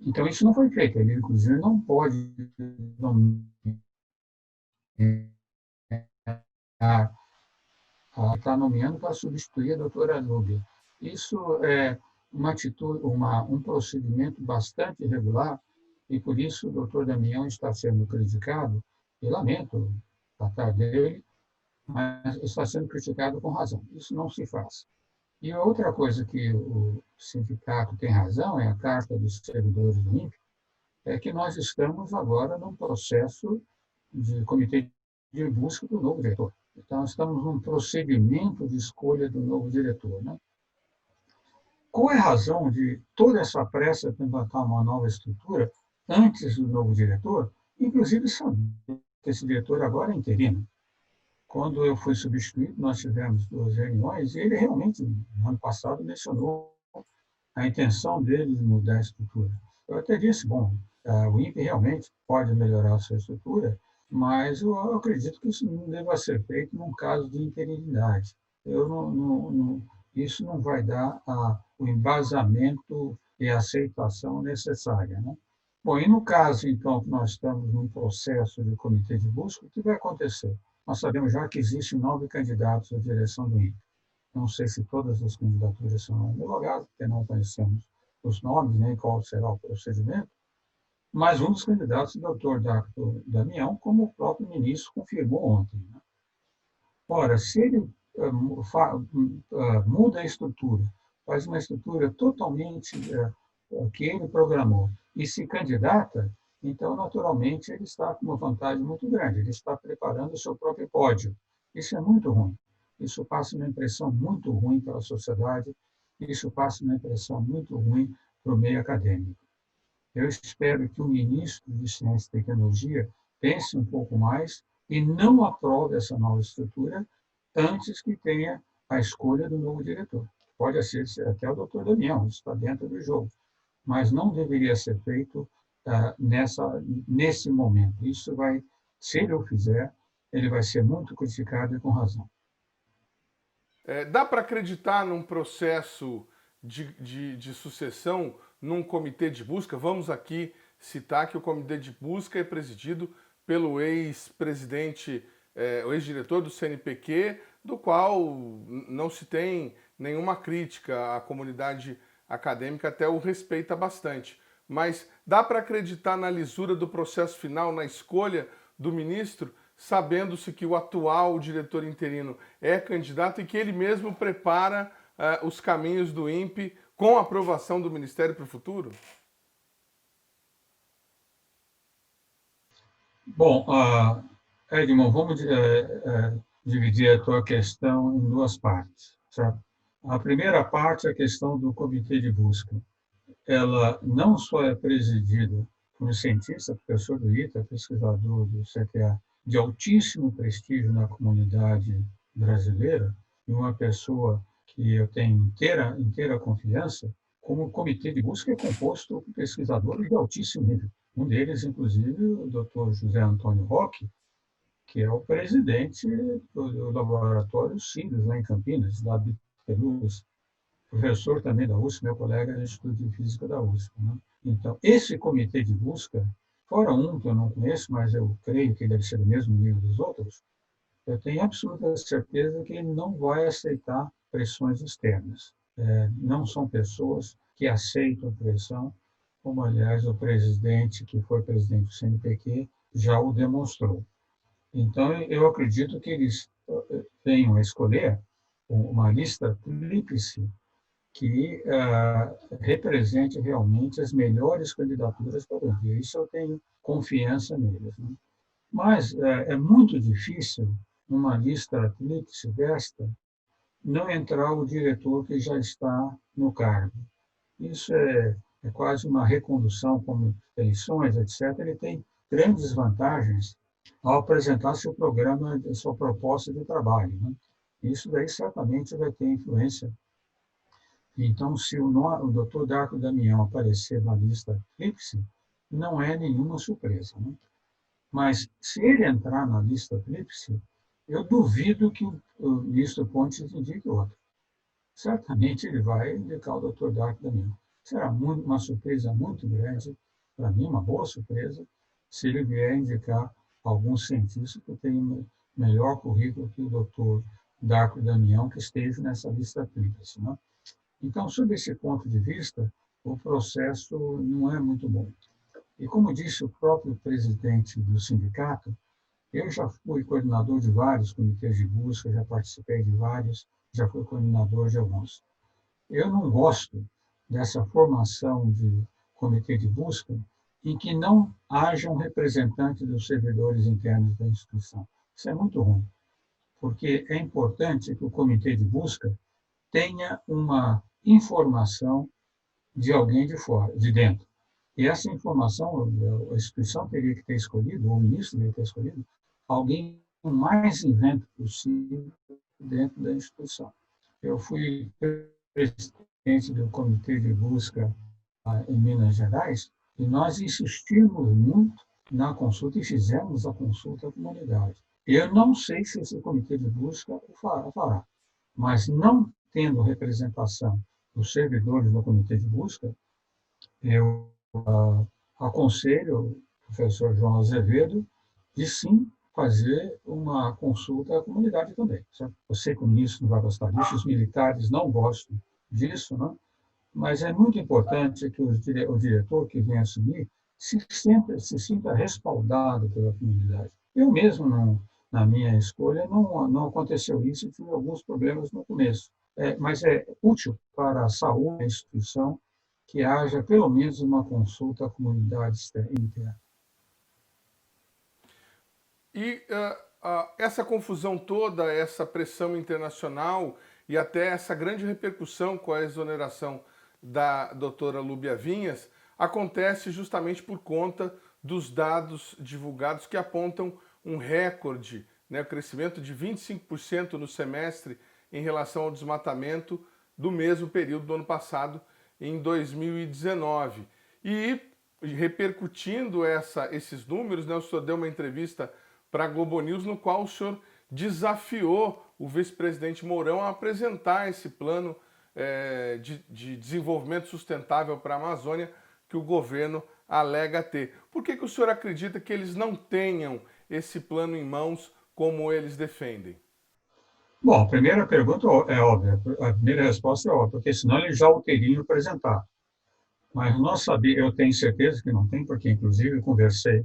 Speaker 8: Então, isso não foi feito. Ele, inclusive, não pode está nomeando para substituir a doutora Nubia. Isso é uma atitude, um procedimento bastante irregular, e por isso o doutor Damião está sendo criticado, e lamento tratar dele, mas está sendo criticado com razão. Isso não se faz. E outra coisa que o sindicato tem razão, é a Carta dos Servidores do INPE, é que nós estamos agora num processo de comitê de busca do novo diretor. Então, estamos num procedimento de escolha do novo diretor. Né? Qual é a razão de toda essa pressa para implantar uma nova estrutura antes do novo diretor, inclusive sabendo que esse diretor agora é interino? Quando eu fui substituído, nós tivemos 2 reuniões, e ele realmente, no ano passado, mencionou a intenção dele de mudar a estrutura. Eu até disse, bom, o INPE realmente pode melhorar a sua estrutura, mas eu acredito que isso não deva ser feito num caso de interinidade. Isso não vai dar o embasamento e a aceitação necessária. Né? Bom, e no caso, então, que nós estamos num processo de comitê de busca, o que vai acontecer? Nós sabemos já que existem 9 candidatos à direção do INPE. Não sei se todas as candidaturas são homologadas, porque não conhecemos os nomes, nem qual será o procedimento, mas um dos candidatos é o doutor Damião, como o próprio ministro confirmou ontem. Né? Ora, se ele muda a estrutura, faz uma estrutura totalmente que ele programou e se candidata, então, naturalmente, ele está com uma vantagem muito grande, ele está preparando o seu próprio pódio. Isso é muito ruim. Isso passa uma impressão muito ruim para a sociedade, isso passa uma impressão muito ruim para o meio acadêmico. Eu espero que o ministro de Ciência e Tecnologia pense um pouco mais e não aprove essa nova estrutura antes que tenha a escolha do novo diretor. Pode ser até o doutor Damião, isso está dentro do jogo, mas não deveria ser feito nesse momento. Isso vai, se ele o fizer, ele vai ser muito criticado e com razão.
Speaker 1: Dá para acreditar num processo de sucessão num comitê de busca? Vamos aqui citar que o comitê de busca é presidido pelo ex-presidente, o ex-diretor do CNPq, do qual não se tem nenhuma crítica, a comunidade acadêmica até o respeita bastante. Mas dá para acreditar na lisura do processo final, na escolha do ministro, sabendo-se que o atual diretor interino é candidato e que ele mesmo prepara os caminhos do INPE com a aprovação do Ministério para o futuro?
Speaker 8: Bom, Edmond, vamos dividir a tua questão em 2 partes. Certo? A primeira parte é a questão do comitê de busca. Ela não só é presidida por um cientista, professor do ITA, pesquisador do CTA, de altíssimo prestígio na comunidade brasileira, e uma pessoa que eu tenho inteira confiança, como o comitê de busca é composto por pesquisadores de altíssimo nível. Um deles, inclusive, o Dr. José Antônio Roque, que é o presidente do laboratório CIDES, lá em Campinas, da Biteluz, professor também da USP, meu colega do Instituto de Física da USP. Né? Então, esse comitê de busca, fora um que eu não conheço, mas eu creio que deve ser do mesmo nível dos outros, eu tenho absoluta certeza que ele não vai aceitar pressões externas. Não são pessoas que aceitam pressão, como, aliás, o presidente, que foi presidente do CNPq, já o demonstrou. Então, eu acredito que eles venham a escolher uma lista tríplice que represente realmente as melhores candidaturas para o dia. Isso eu tenho confiança neles. Né? Mas é muito difícil, numa lista tríplice desta, não entrar o diretor que já está no cargo. Isso é quase uma recondução, como eleições, etc. Ele tem grandes vantagens ao apresentar seu programa, sua proposta de trabalho. Né? Isso daí certamente vai ter influência. Então, se o Dr. Darco Damião aparecer na lista tríplice, não é nenhuma surpresa. Né? Mas, se ele entrar na lista tríplice, eu duvido que o ministro Pontes indique outro. Certamente ele vai indicar o Dr. Darco Damião. Será uma surpresa muito grande, para mim, uma boa surpresa, se ele vier indicar algum cientista que tem um melhor currículo que o Dr. Darco Damião, que esteja nessa lista tríplice. Né? Então, sob esse ponto de vista, o processo não é muito bom. E como disse o próprio presidente do sindicato, eu já fui coordenador de vários comitês de busca, já participei de vários, já fui coordenador de alguns. Eu não gosto dessa formação de comitê de busca em que não haja um representante dos servidores internos da instituição. Isso é muito ruim, porque é importante que o comitê de busca tenha uma informação de alguém de fora, de dentro. E essa informação, a instituição teria que ter escolhido, ou o ministro teria que ter escolhido, alguém o mais invento possível dentro da instituição. Eu fui presidente do comitê de busca em Minas Gerais e nós insistimos muito na consulta e fizemos a consulta à comunidade. Eu não sei se esse comitê de busca o fará, mas não tendo representação dos servidores do comitê de busca, eu aconselho o professor João Azevedo de sim fazer uma consulta à comunidade também. Certo? Eu sei que o ministro não vai gostar disso, os militares não gostam disso, né? Mas é muito importante que o diretor que vem assumir se sinta respaldado pela comunidade. Eu mesmo, na minha escolha, não aconteceu isso e tive alguns problemas no começo. Mas é útil para a saúde da instituição que haja pelo menos uma consulta à comunidade interna.
Speaker 1: E essa confusão toda, essa pressão internacional e até essa grande repercussão com a exoneração da doutora Lúbia Vinhas acontece justamente por conta dos dados divulgados que apontam um recorde, né, o crescimento de 25% no semestre em relação ao desmatamento do mesmo período do ano passado, em 2019. E repercutindo esses números, né, o senhor deu uma entrevista para a Globo News, no qual o senhor desafiou o vice-presidente Mourão a apresentar esse plano de desenvolvimento sustentável para a Amazônia que o governo alega ter. Por que o senhor acredita que eles não tenham esse plano em mãos como eles defendem?
Speaker 8: Bom, a primeira pergunta é óbvia, a primeira resposta é óbvia, porque senão eles já o teriam apresentado. Mas nós sabemos, eu tenho certeza que não tem, porque inclusive eu conversei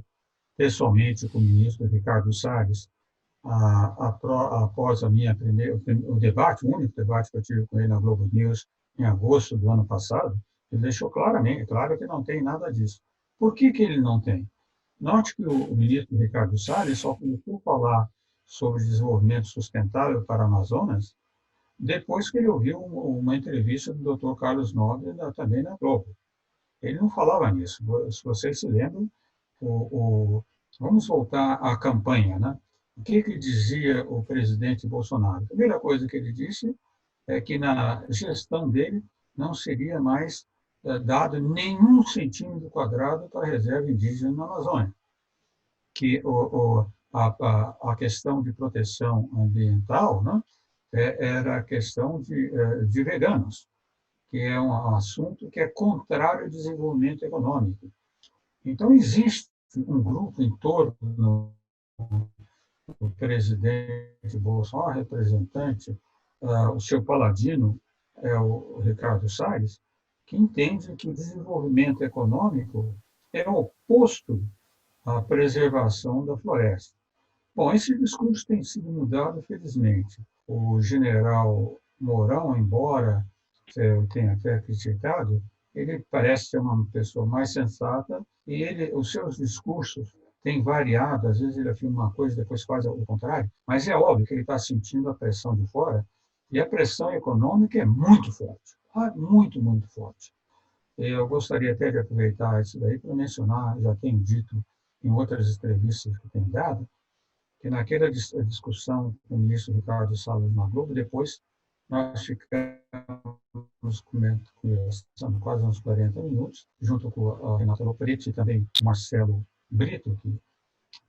Speaker 8: pessoalmente com o ministro Ricardo Salles após o debate, o único debate que eu tive com ele na Globo News em agosto do ano passado. Ele deixou claro que não tem nada disso. Por que ele não tem? Note que o ministro Ricardo Salles só começou a falar sobre desenvolvimento sustentável para o Amazonas depois que ele ouviu uma entrevista do Dr. Carlos Nobre também na Globo. Ele não falava nisso. Se vocês se lembram, o Vamos voltar à campanha, né? O que dizia o presidente Bolsonaro? A primeira coisa que ele disse é que na gestão dele não seria mais dado nenhum centímetro quadrado para a reserva indígena na Amazônia, que a questão de proteção ambiental, né, era a questão de veganos, que é um assunto que é contrário ao desenvolvimento econômico. Então, existe um grupo em torno do presidente Bolsonaro, representante, o seu paladino é o Ricardo Salles, que entende que o desenvolvimento econômico é oposto à preservação da floresta. Bom, esse discurso tem sido mudado, felizmente. O general Mourão, embora eu tenha até criticado, ele parece ser uma pessoa mais sensata e os seus discursos têm variado. Às vezes ele afirma uma coisa, depois faz o contrário, mas é óbvio que ele está sentindo a pressão de fora e a pressão econômica é muito forte, muito, muito forte. Eu gostaria até de aproveitar isso daí para mencionar, já tenho dito em outras entrevistas que tenho dado, que naquela discussão com o ministro Ricardo Salles na Globo, depois nós ficamos conversando quase uns 40 minutos, junto com a Renata Lopretti e também o Marcelo Brito, que é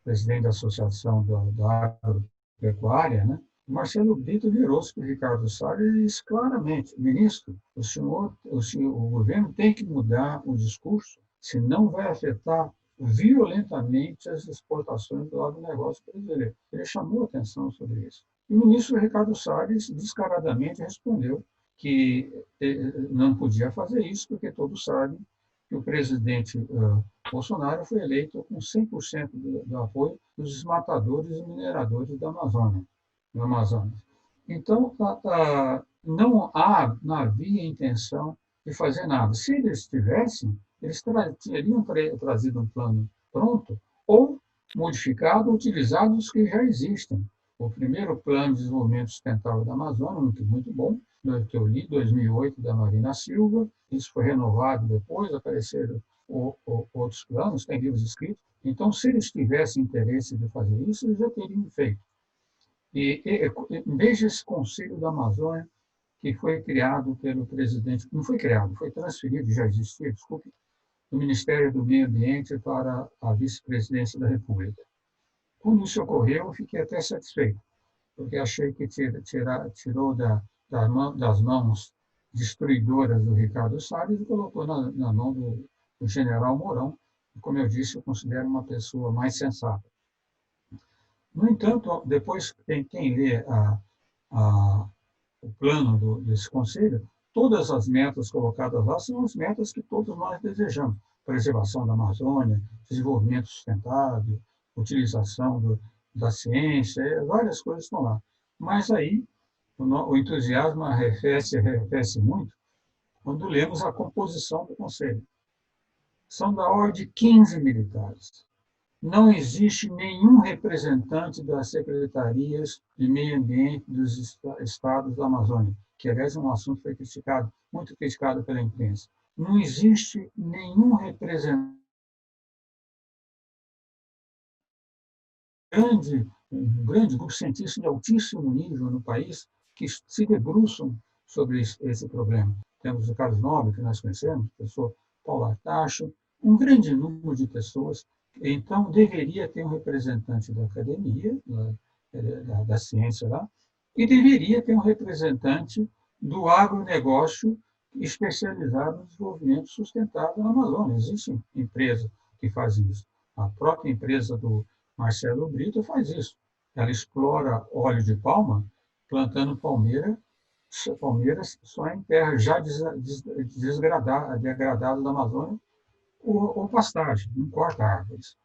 Speaker 8: presidente da Associação da Agropecuária, né? O Marcelo Brito virou-se para o Ricardo Salles e disse claramente: ministro, o governo tem que mudar o discurso, senão vai afetar violentamente as exportações do agronegócio brasileiro. Ele chamou atenção sobre isso. E o ministro Ricardo Salles descaradamente respondeu que não podia fazer isso, porque todos sabem que o presidente Bolsonaro foi eleito com 100% do apoio dos desmatadores e mineradores da Amazônia, do Amazonas. Então, não havia intenção de fazer nada. Se eles tivessem, eles teriam trazido um plano pronto ou modificado, utilizado os que já existem. O primeiro plano de desenvolvimento sustentável da Amazônia, muito bom, que eu li, 2008, da Marina Silva, isso foi renovado depois, apareceram outros planos, tem livros escritos. Então, se eles tivessem interesse de fazer isso, eles já teriam feito. E veja esse Conselho da Amazônia, que foi criado pelo presidente, não foi criado, foi transferido, já existia, desculpe, do Ministério do Meio Ambiente para a Vice-Presidência da República. Quando isso ocorreu, eu fiquei até satisfeito, porque achei que tirou das mãos destruidoras do Ricardo Salles e colocou na mão do general Mourão, que, como eu disse, eu considero uma pessoa mais sensata. No entanto, depois, quem lê o plano desse conselho, todas as metas colocadas lá são as metas que todos nós desejamos. Preservação da Amazônia, desenvolvimento sustentável, utilização da ciência, várias coisas estão lá. Mas aí o entusiasmo arrefece muito quando lemos a composição do Conselho. São da ordem de 15 militares. Não existe nenhum representante das secretarias de meio ambiente dos estados da Amazônia, que, aliás, é um assunto que foi muito criticado pela imprensa. Não existe nenhum representante, um grande grupo de cientistas de altíssimo nível no país que se debruçam sobre esse problema. Temos o Carlos Nobre, que nós conhecemos, o professor Paulo Artacho, um grande número de pessoas. Então, deveria ter um representante da academia, da ciência lá, e deveria ter um representante do agronegócio especializado no desenvolvimento sustentável na Amazônia. Existem empresas que fazem isso. A própria empresa do Marcelo Brito faz isso. Ela explora óleo de palma, plantando palmeiras só em terra já degradada da Amazônia, ou pastagem, não corta árvores.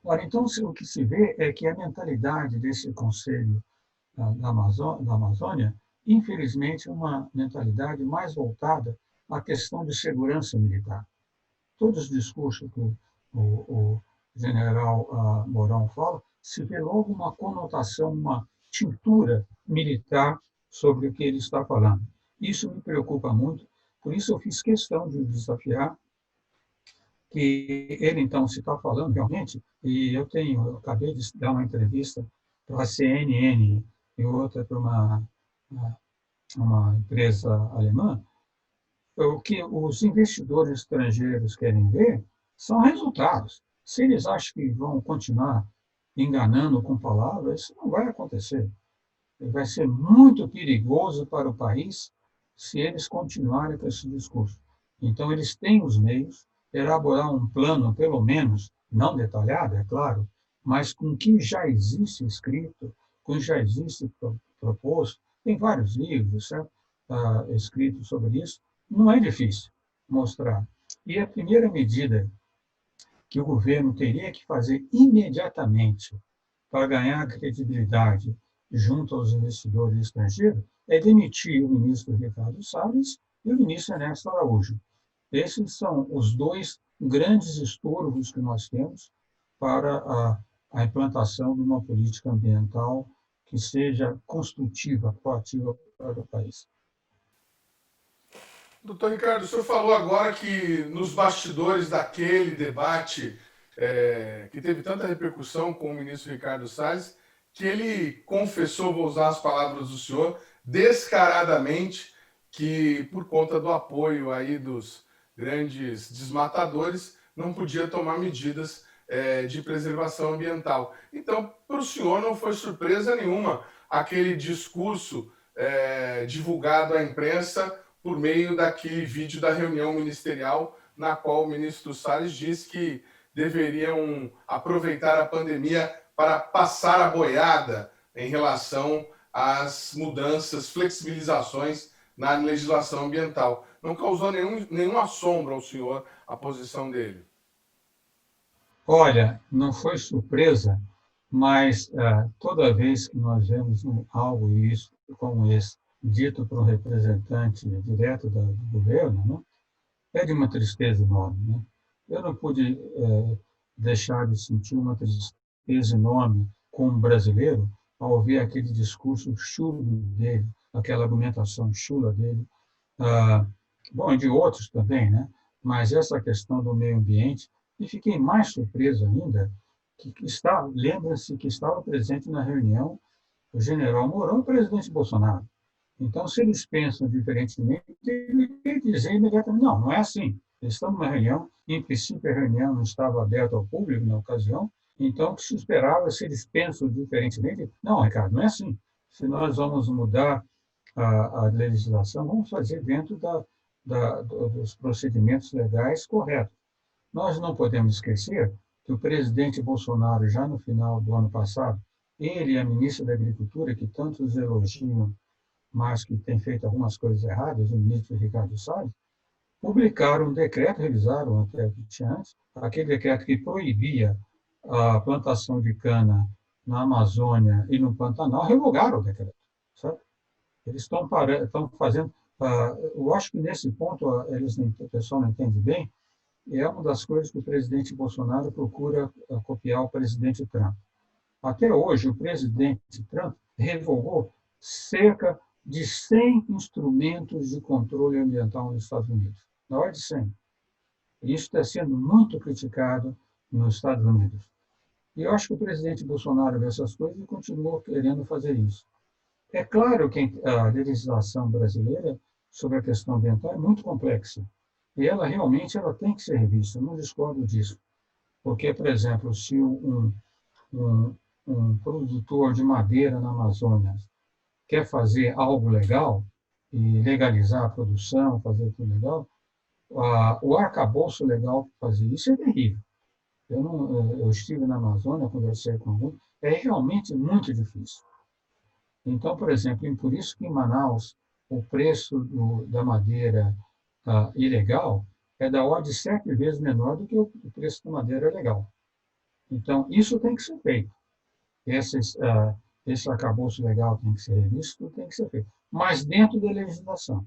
Speaker 8: Ora, então, o que se vê é que a mentalidade desse Conselho da Amazônia, infelizmente, é uma mentalidade mais voltada à questão de segurança militar. Todos os discursos que o general Mourão fala, se vê logo uma conotação, uma tintura militar sobre o que ele está falando. Isso me preocupa muito, por isso eu fiz questão de desafiar que ele, então, se está falando realmente, e eu acabei de dar uma entrevista para a CNN e outra para uma empresa alemã, o que os investidores estrangeiros querem ver são resultados. Se eles acham que vão continuar enganando com palavras, isso não vai acontecer. Vai ser muito perigoso para o país se eles continuarem com esse discurso. Então, eles têm os meios de elaborar um plano, pelo menos, não detalhado, é claro, mas com o que já existe escrito, com o que já existe proposto. Tem vários livros, certo? Escritos sobre isso. Não é difícil mostrar. E a primeira medida que o governo teria que fazer imediatamente para ganhar credibilidade junto aos investidores estrangeiros é demitir o ministro Ricardo Salles e o ministro Ernesto Araújo. Esses são os dois grandes estorvos que nós temos para a implantação de uma política ambiental que seja construtiva, proativa para o país.
Speaker 1: Doutor Ricardo, o senhor falou agora que nos bastidores daquele debate que teve tanta repercussão com o ministro Ricardo Salles, que ele confessou, vou usar as palavras do senhor, descaradamente, que por conta do apoio aí dos grandes desmatadores, não podia tomar medidas de preservação ambiental. Então, para o senhor não foi surpresa nenhuma aquele discurso divulgado à imprensa por meio daquele vídeo da reunião ministerial, na qual o ministro Salles disse que deveriam aproveitar a pandemia para passar a boiada em relação às mudanças, flexibilizações na legislação ambiental. Não causou nenhum assombro ao senhor a posição dele?
Speaker 8: Olha, não foi surpresa, mas toda vez que nós vemos algo como esse, dito por um representante direto do governo, né, é de uma tristeza enorme. Né? Eu não pude deixar de sentir uma tristeza enorme como brasileiro ao ouvir aquele discurso chulo dele, aquela argumentação chula dele, bom, e de outros também, né? Mas essa questão do meio ambiente, e fiquei mais surpreso ainda, lembra-se que estava presente na reunião o general Mourão e o presidente Bolsonaro. Então, se eles pensam diferentemente, ele tem que dizer imediatamente, não é assim. Eles estão numa reunião, em princípio a reunião não estava aberta ao público na ocasião, então o que se esperava, se eles pensam diferentemente, não, Ricardo, não é assim. Se nós vamos mudar a legislação, vamos fazer dentro dos procedimentos legais corretos. Nós não podemos esquecer que o presidente Bolsonaro, já no final do ano passado, ele e a ministra da Agricultura, que tantos elogiam, mas que tem feito algumas coisas erradas, o ministro Ricardo Salles, publicaram um decreto, revisaram até o que tinha antes, aquele decreto que proibia a plantação de cana na Amazônia e no Pantanal, revogaram o decreto. Sabe? Eles estão fazendo... eu acho que nesse ponto o pessoal não entende bem, é uma das coisas que o presidente Bolsonaro procura copiar o presidente Trump. Até hoje, o presidente Trump revogou cerca de 100 instrumentos de controle ambiental nos Estados Unidos. Na hora de 100. Isso está sendo muito criticado nos Estados Unidos. E eu acho que o presidente Bolsonaro vê essas coisas e continua querendo fazer isso. É claro que a legislação brasileira sobre a questão ambiental é muito complexa. E ela realmente tem que ser revista, eu não discordo disso. Porque, por exemplo, se um produtor de madeira na Amazônia quer fazer algo legal e legalizar a produção, fazer tudo legal, o arcabouço legal para fazer isso é terrível. Eu estive na Amazônia, conversei com alguns, é realmente muito difícil. Então, por exemplo, por isso que em Manaus o preço da madeira ilegal é da ordem de 7 vezes menor do que o preço da madeira legal. Então, isso tem que ser feito. Esse arcabouço legal tem que ser revisto, tudo tem que ser feito. Mas dentro da legislação.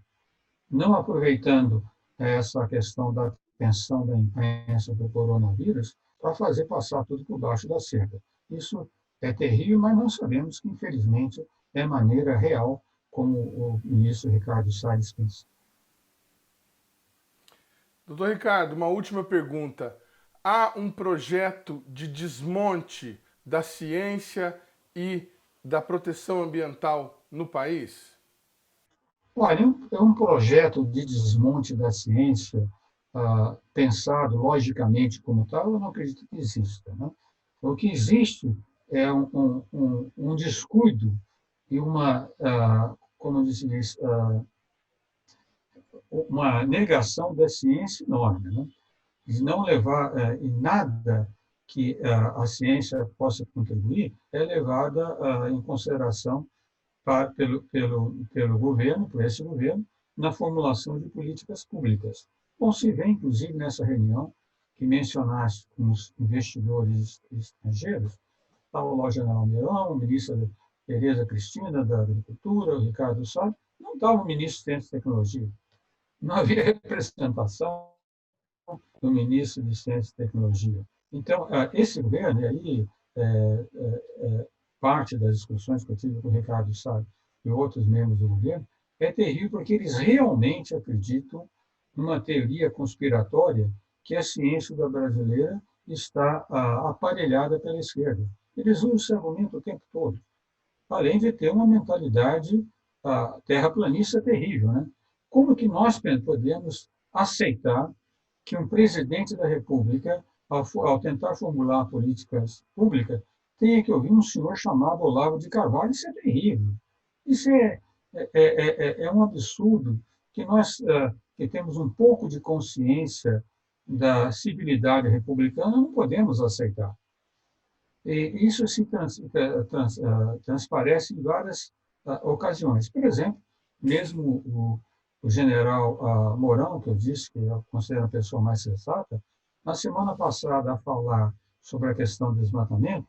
Speaker 8: Não aproveitando essa questão da atenção da imprensa do coronavírus para fazer passar tudo por baixo da cerca. Isso é terrível, mas nós sabemos que, infelizmente, é a maneira real como o ministro Ricardo Salles pensa.
Speaker 1: Doutor Ricardo, uma última pergunta. Há um projeto de desmonte da ciência e da proteção ambiental no país?
Speaker 8: Olha, é um projeto de desmonte da ciência pensado logicamente como tal, eu não acredito que exista, né? O que existe é um descuido e como se diz, uma negação da ciência enorme, né? De não levar em nada que a ciência possa contribuir é levada em consideração pelo governo, por esse governo, na formulação de políticas públicas. Bom, se vê, inclusive, nessa reunião que mencionaste com os investidores estrangeiros, estava o General Meirão, a ministra Tereza Cristina, da Agricultura, o Ricardo Salles, não estava o ministro de Ciência e Tecnologia. Não havia representação do ministro de Ciência e Tecnologia. Então, esse governo, e aí parte das discussões que eu tive com o Ricardo Salles e outros membros do governo, é terrível porque eles realmente acreditam numa teoria conspiratória que a ciência brasileira está aparelhada pela esquerda. Eles usam esse argumento o tempo todo, além de ter uma mentalidade terraplanista terrível, né? Como que nós podemos aceitar que um presidente da República, ao tentar formular políticas públicas, tenha que ouvir um senhor chamado Olavo de Carvalho? Isso é terrível. Isso é um absurdo que nós, que temos um pouco de consciência da civilidade republicana, não podemos aceitar. E isso se transparece em várias ocasiões. Por exemplo, mesmo o general Mourão, que eu disse que eu considero a pessoa mais sensata, na semana passada, a falar sobre a questão do desmatamento,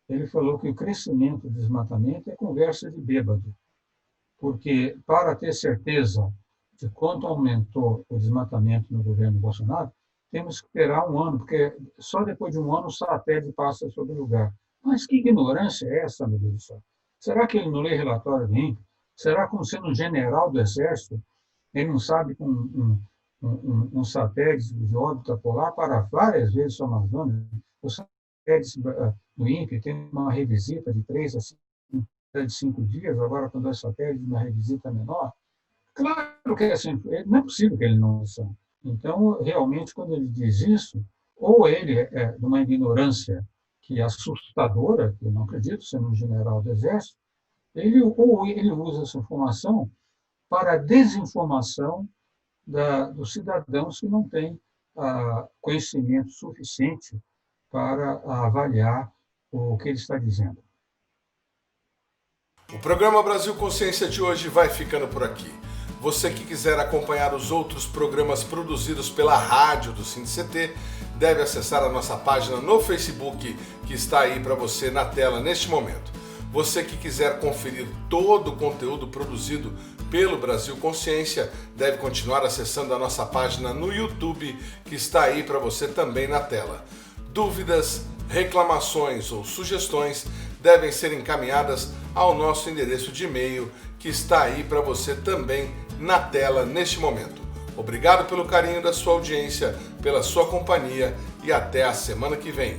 Speaker 8: ele falou que o crescimento do desmatamento é conversa de bêbado, porque para ter certeza de quanto aumentou o desmatamento no governo Bolsonaro, temos que esperar um ano, porque só depois de um ano o satélite passa sobre o lugar. Mas que ignorância é essa, meu Deus do céu? Será que ele não lê relatório do INPE? Será que, como sendo um general do Exército, ele não sabe que um satélite de órbita polar para várias vezes o Amazonas? O satélite do INPE tem uma revisita de 3 a 5 dias, agora com 2 satélites, uma revisita menor. Claro que assim, não é possível que ele não saiba. Então, realmente, quando ele diz isso, ou ele é de uma ignorância que é assustadora, que eu não acredito, sendo um general do Exército, ou ele usa essa informação para a desinformação dos cidadãos que não têm conhecimento suficiente para avaliar o que ele está dizendo.
Speaker 1: O programa Brasil Consciência de hoje vai ficando por aqui. Você que quiser acompanhar os outros programas produzidos pela rádio do SINDICT, deve acessar a nossa página no Facebook, que está aí para você na tela neste momento. Você que quiser conferir todo o conteúdo produzido pelo Brasil Consciência, deve continuar acessando a nossa página no YouTube, que está aí para você também na tela. Dúvidas, reclamações ou sugestões devem ser encaminhadas ao nosso endereço de e-mail, que está aí para você também na tela neste momento. Obrigado pelo carinho da sua audiência, pela sua companhia e até a semana que vem.